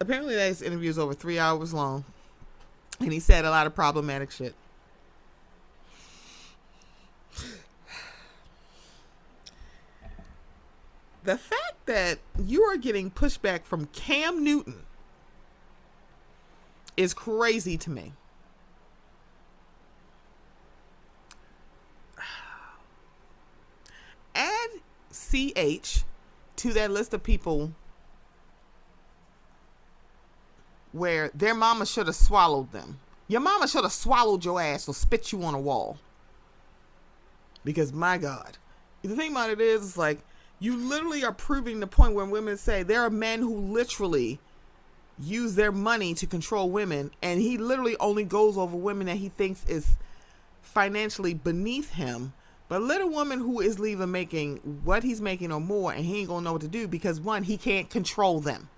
Speaker 1: Apparently, this interview is over 3 hours long, and he said a lot of problematic shit. The fact that you are getting pushback from Cam Newton is crazy to me. Add CH to that list of people where their mama should have swallowed them. Your mama should have swallowed your ass or spit you on a wall. Because my God, the thing about it is, it's like, you literally are proving the point where women say there are men who literally use their money to control women, and he literally only goes over women that he thinks is financially beneath him. But let a woman who is leaving making what he's making or more, and he ain't gonna know what to do because, one, he can't control them.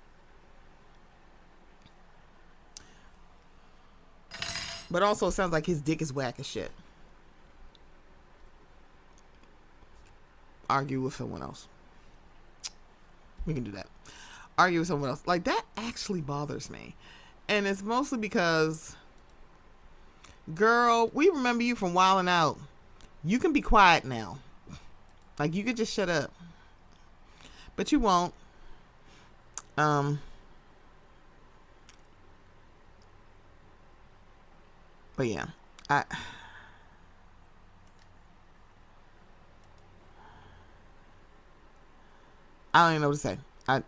Speaker 1: But also, it sounds like his dick is whack as shit. Argue with someone else. We can do that. Argue with someone else. Like, that actually bothers me. And it's mostly because, girl, we remember you from Wildin' Out. You can be quiet now. Like, you could just shut up. But you won't. But yeah. I don't even know what to say. You ever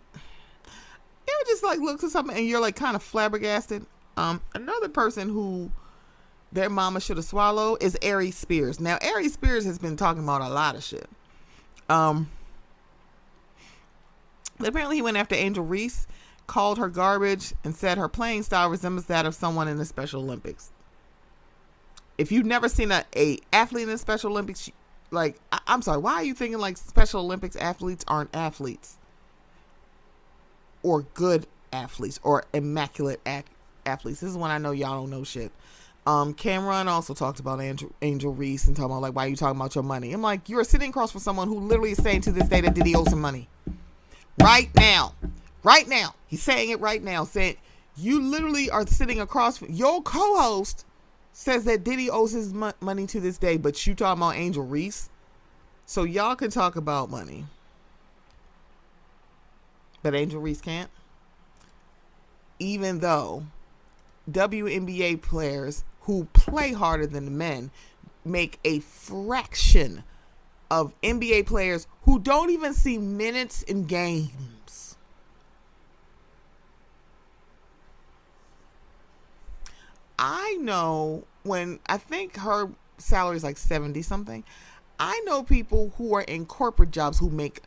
Speaker 1: just like look to something and you're like kind of flabbergasted? Another person who their mama should have swallowed is Aries Spears. Now, Aries Spears has been talking about a lot of shit. Apparently he went after Angel Reese, called her garbage, and said her playing style resembles that of someone in the Special Olympics. If you've never seen a athlete in the Special Olympics, I'm sorry, why are you thinking like Special Olympics athletes aren't athletes? Or good athletes, or immaculate athletes. This is when I know y'all don't know shit. Cameron also talked about Angel Reese and talking about like, why are you talking about your money? I'm like, you're sitting across from someone who literally is saying to this day that Diddy owes him money. Right now. He's saying it right now. Saying, you literally are sitting across from your co-host says that Diddy owes his money to this day, but you talking about Angel Reese? So y'all can talk about money. But Angel Reese can't. Even though WNBA players who play harder than the men make a fraction of NBA players who don't even see minutes in games. know when I think her salary is like 70 something. I know people who are in corporate jobs who make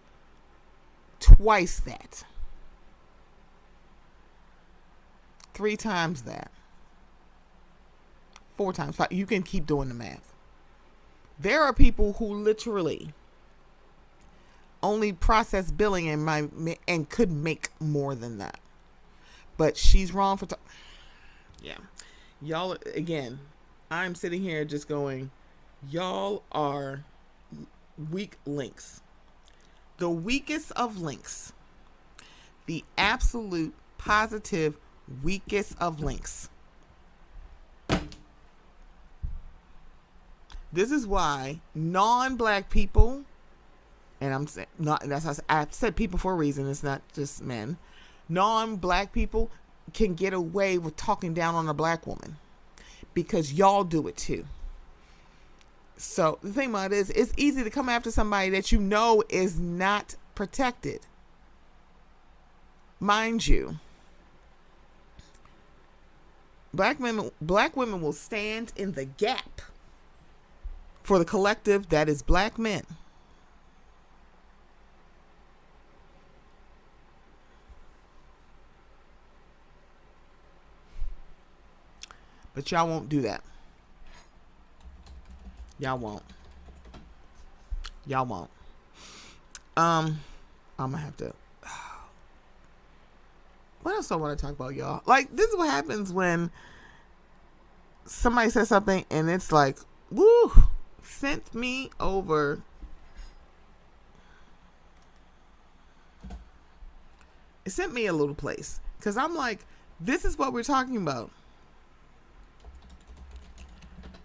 Speaker 1: twice that, 3 times that, 4 times 5. You can keep doing the math. There are people who literally only process billing and could make more than that. But she's wrong for yeah. Y'all, again, I'm sitting here just going, y'all are weak links. The weakest of links. The absolute positive weakest of links. This is why non-black people, and I'm saying not, I've said people for a reason, it's not just men. Non-black people can get away with talking down on a black woman because y'all do it too. So the thing about it is, it's easy to come after somebody that you know is not protected. Mind you, black women will stand in the gap for the collective that is black men. But y'all won't do that. Y'all won't. I'm gonna have to. What else do I want to talk about, y'all? Like, this is what happens when somebody says something and it's like, woo, sent me over. It sent me a little place. Because I'm like, this is what we're talking about.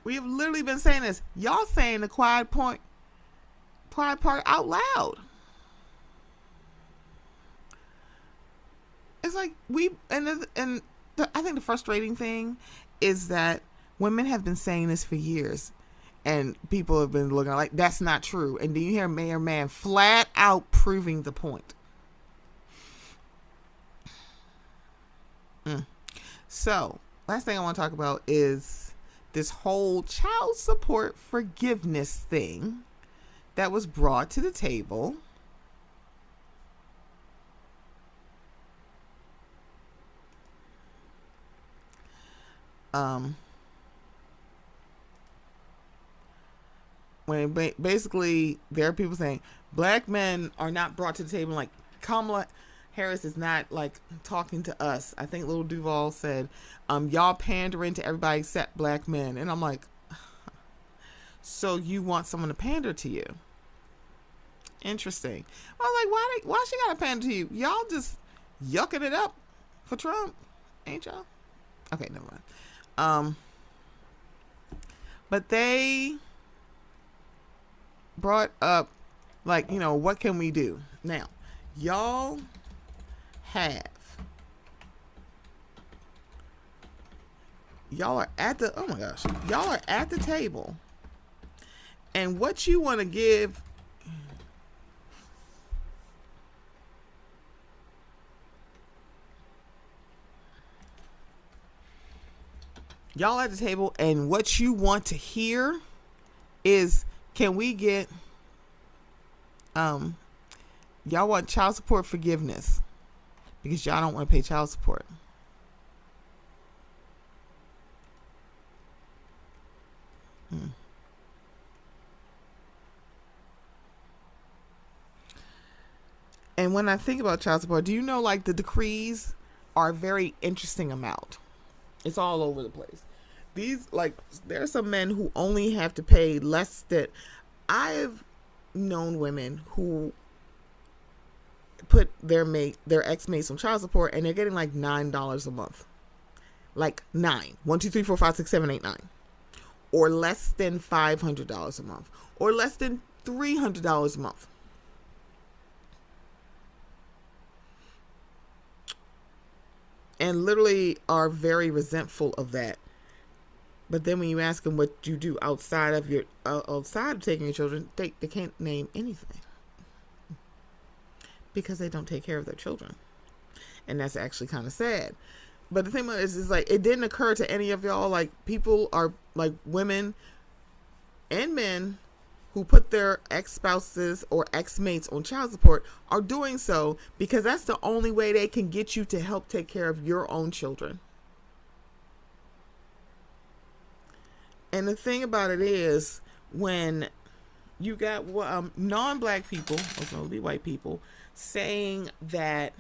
Speaker 1: We have literally been saying this. Y'all saying the quiet part out loud. It's like I think the frustrating thing is that women have been saying this for years, and people have been looking like that's not true. And then you hear Mayor Man flat out proving the point. So, last thing I want to talk about is this whole child support forgiveness thing that was brought to the table. When basically there are people saying black men are not brought to the table, like Kamala Harris is not like talking to us. I think Little Duval said, y'all pandering to everybody except black men. And I'm like, so you want someone to pander to you? Interesting. I was like, why she gotta pander to you? Y'all just yucking it up for Trump, ain't y'all? Okay, never mind. But they brought up, like, you know, what can we do? Now, y'all are at the table, and what you want to give y'all at the table, and what you want to hear is, can we get y'all want child support forgiveness because y'all don't want to pay child support. And when I think about child support, do you know, like, the decrees are a very interesting amount. It's all over the place. These, like, there are some men who only have to pay less than. I've known women who put their ex-mates on child support, and they're getting like $9 a month. Like 9. 1, 2, 3, 4, 5, 6, 7, 8, 9. Or less than $500 a month. Or less than $300 a month. And literally are very resentful of that. But then when you ask them what you do outside of taking your children, they can't name anything. Because they don't take care of their children. And that's actually kind of sad. But the thing is like, it didn't occur to any of y'all, like, people are, like, women and men who put their ex-spouses or ex-mates on child support are doing so because that's the only way they can get you to help take care of your own children. And the thing about it is, when you got non-black people, also be white people, saying that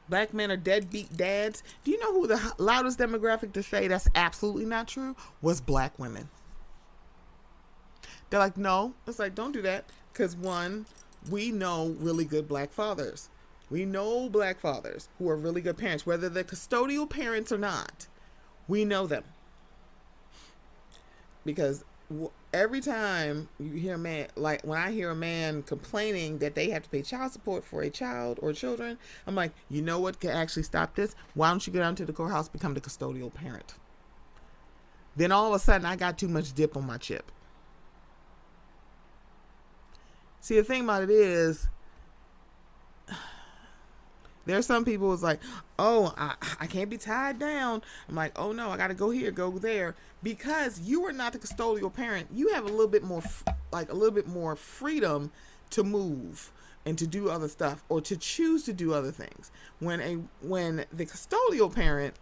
Speaker 1: black men are deadbeat dads, do you know who the loudest demographic to say that's absolutely not true was black women? They're like, no. It's like, don't do that. Because one, we know really good black fathers. We know black fathers who are really good parents, whether they're custodial parents or not. We know them. Because every time you hear a man, like when I hear a man complaining that they have to pay child support for a child or children, I'm like, you know what could actually stop this? Why don't you go down to the courthouse, become the custodial parent? Then all of a sudden I got too much dip on my chip. See, the thing about it is, there's some people who's like, oh, I can't be tied down. I'm like, oh no, I got to go here, go there. Because you are not the custodial parent. You have a little bit more freedom to move and to do other stuff or to choose to do other things. When the custodial parent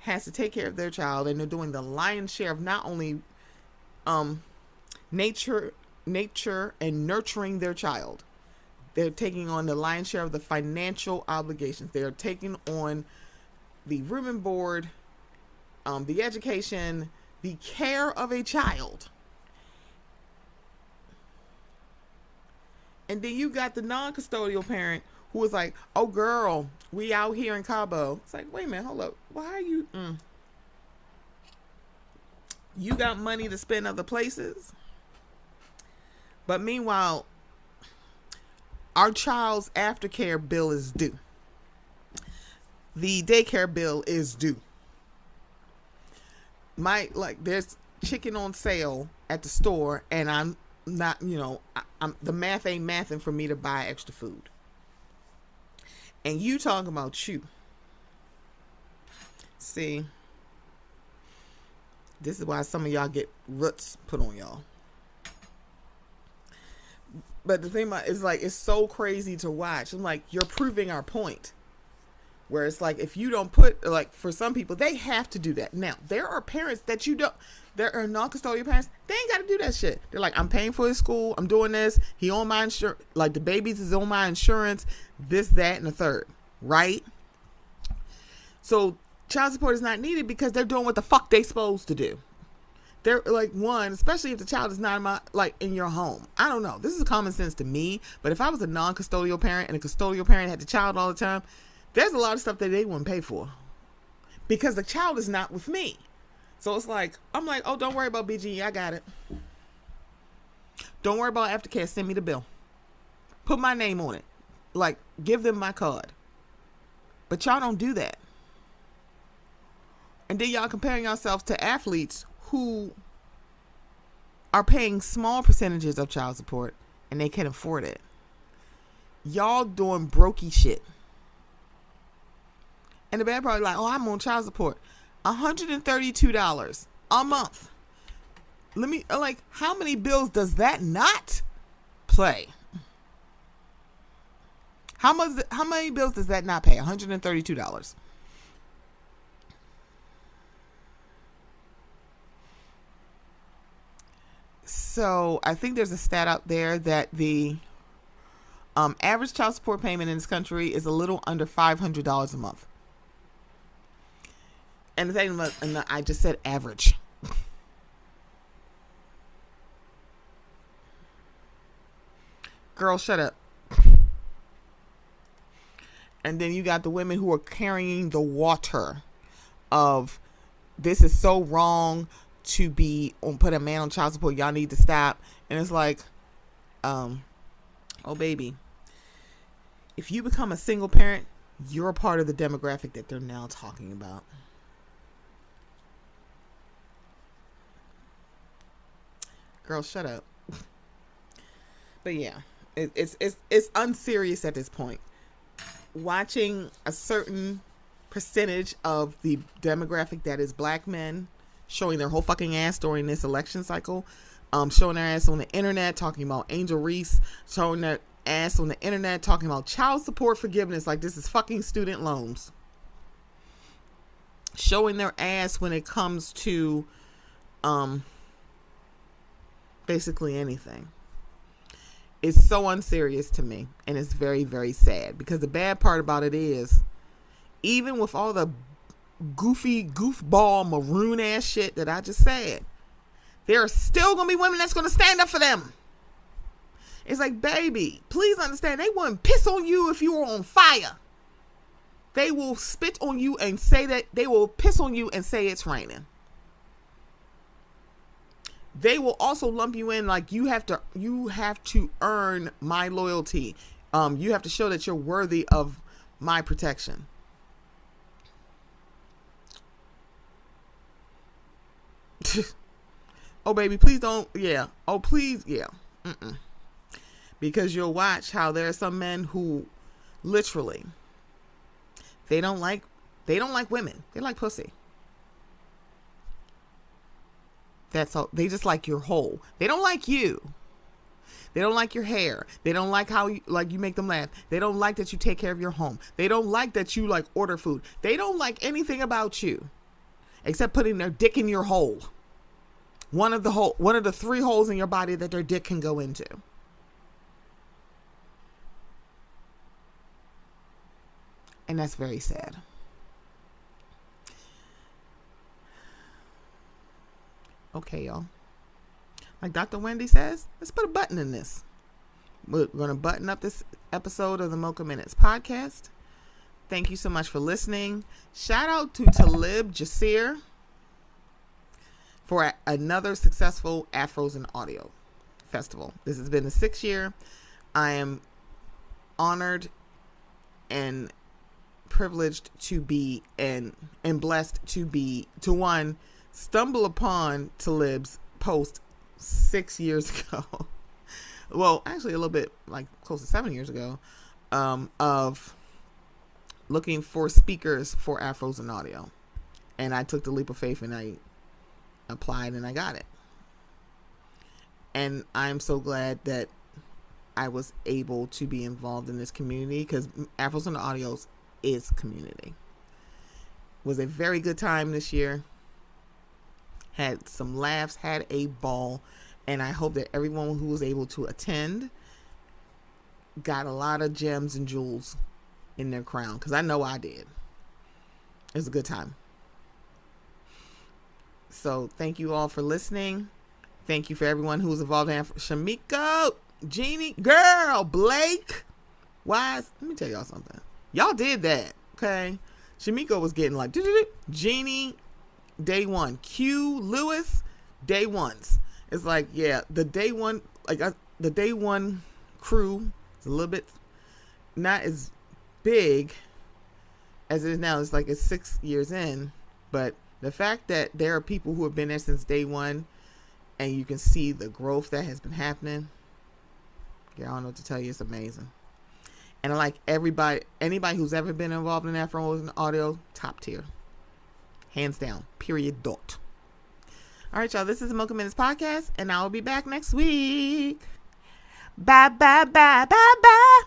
Speaker 1: has to take care of their child and they're doing the lion's share of not only nature and nurturing their child, they're taking on the lion's share of the financial obligations. They're taking on the room and board, the education, the care of a child. And then you got the non-custodial parent who is like, oh girl, we out here in Cabo. It's like, wait a minute, hold up. Why are you... You got money to spend other places? But meanwhile, our child's aftercare bill is due. The daycare bill is due. There's chicken on sale at the store, and I'm not, the math ain't mathing for me to buy extra food. And you talking about you. See, this is why some of y'all get roots put on y'all. But the thing about it is, like, it's so crazy to watch. I'm like, you're proving our point. Where it's like, if you don't put, like, for some people, they have to do that. Now, there are parents that there are non-custodial parents, they ain't got to do that shit. They're like, I'm paying for his school, I'm doing this, he on my insurance, like, the babies is on my insurance, this, that, and the third, right? So, child support is not needed because they're doing what the fuck they supposed to do. They're like, one, especially if the child is not in your home. I don't know. This is common sense to me, but if I was a non-custodial parent and a custodial parent had the child all the time, there's a lot of stuff that they wouldn't pay for because the child is not with me. So it's like, I'm like, oh, don't worry about BG. I got it. Don't worry about aftercare. Send me the bill. Put my name on it. Like, give them my card. But y'all don't do that. And then y'all comparing yourselves to athletes who are paying small percentages of child support and they can afford it. Y'all doing brokey shit. And the bad part is like, oh, I'm on child support. $132 a month. How many bills does that not play? How many bills does that not pay? $132. So I think there's a stat out there that the average child support payment in this country is a little under $500 a month. And the thing, I just said average. Girl, shut up. And then you got the women who are carrying the water of, this is so wrong to put a man on child support. Y'all need to stop. And it's like, oh baby, if you become a single parent, you're a part of the demographic that they're now talking about. Girl, shut up. But yeah, it's unserious at this point. watching a certain percentage of the demographic that is black men showing their whole fucking ass during this election cycle, showing their ass on the internet, talking about Angel Reese, showing their ass on the internet, talking about child support forgiveness like this is fucking student loans, showing their ass when it comes to basically anything. It's so unserious to me, and it's very, very sad, because the bad part about it is, even with all the goofy, goofball, maroon ass shit that I just said, there are still gonna be women that's gonna stand up for them. It's like, baby, please understand, they wouldn't piss on you if you were on fire. They will spit on you and say that, they will piss on you and say it's raining. They will also lump you in like you have to earn my loyalty. You have to show that you're worthy of my protection. Oh, baby, please don't. Yeah. Oh, please. Yeah. Because you'll watch how there are some men who literally, they don't like women. They like pussy. That's all. They just like your whole. They don't like you. They don't like your hair. They don't like how you make them laugh. They don't like that you take care of your home. They don't like that you order food. They don't like anything about you except putting their dick in your hole. One of the 3 holes in your body that their dick can go into. And that's very sad. Okay, y'all. Like Dr. Wendy says, let's put a button in this. We're going to button up this episode of the Mocha Minutes podcast. Thank you so much for listening. Shout out to Talib Jasir for another successful Afros in Audio festival. This has been the 6th year. I am honored and privileged to be and blessed to stumble upon Talib's post 6 years ago. Well, actually a little bit close to 7 years ago, of looking for speakers for Afros in Audio. And I took the leap of faith and I applied and I got it. And I'm so glad that I was able to be involved in this community, because Afros in Audio is community. It was a very good time this year. Had some laughs, had a ball, and I hope that everyone who was able to attend got a lot of gems and jewels in their crown, because I know I did. It was a good time. So thank you all for listening. Thank you for everyone who was involved in Shamiko, Jeannie, girl, Blake, Wise. Let me tell y'all something. Y'all did that, okay? Shamiko was getting Jeannie, day one. Q, Lewis, day ones. It's the day one, the day one crew is a little bit not as big as it is now. It's it's 6 years in, but the fact that there are people who have been there since day one, and you can see the growth that has been happening, I don't know what to tell you. It's amazing. And I like anybody who's ever been involved in Afros in Audio, top tier. Hands down. Period. Dot. All right, y'all. This is the Mocha Minutes podcast, and I will be back next week. Bye, bye, bye, bye, bye.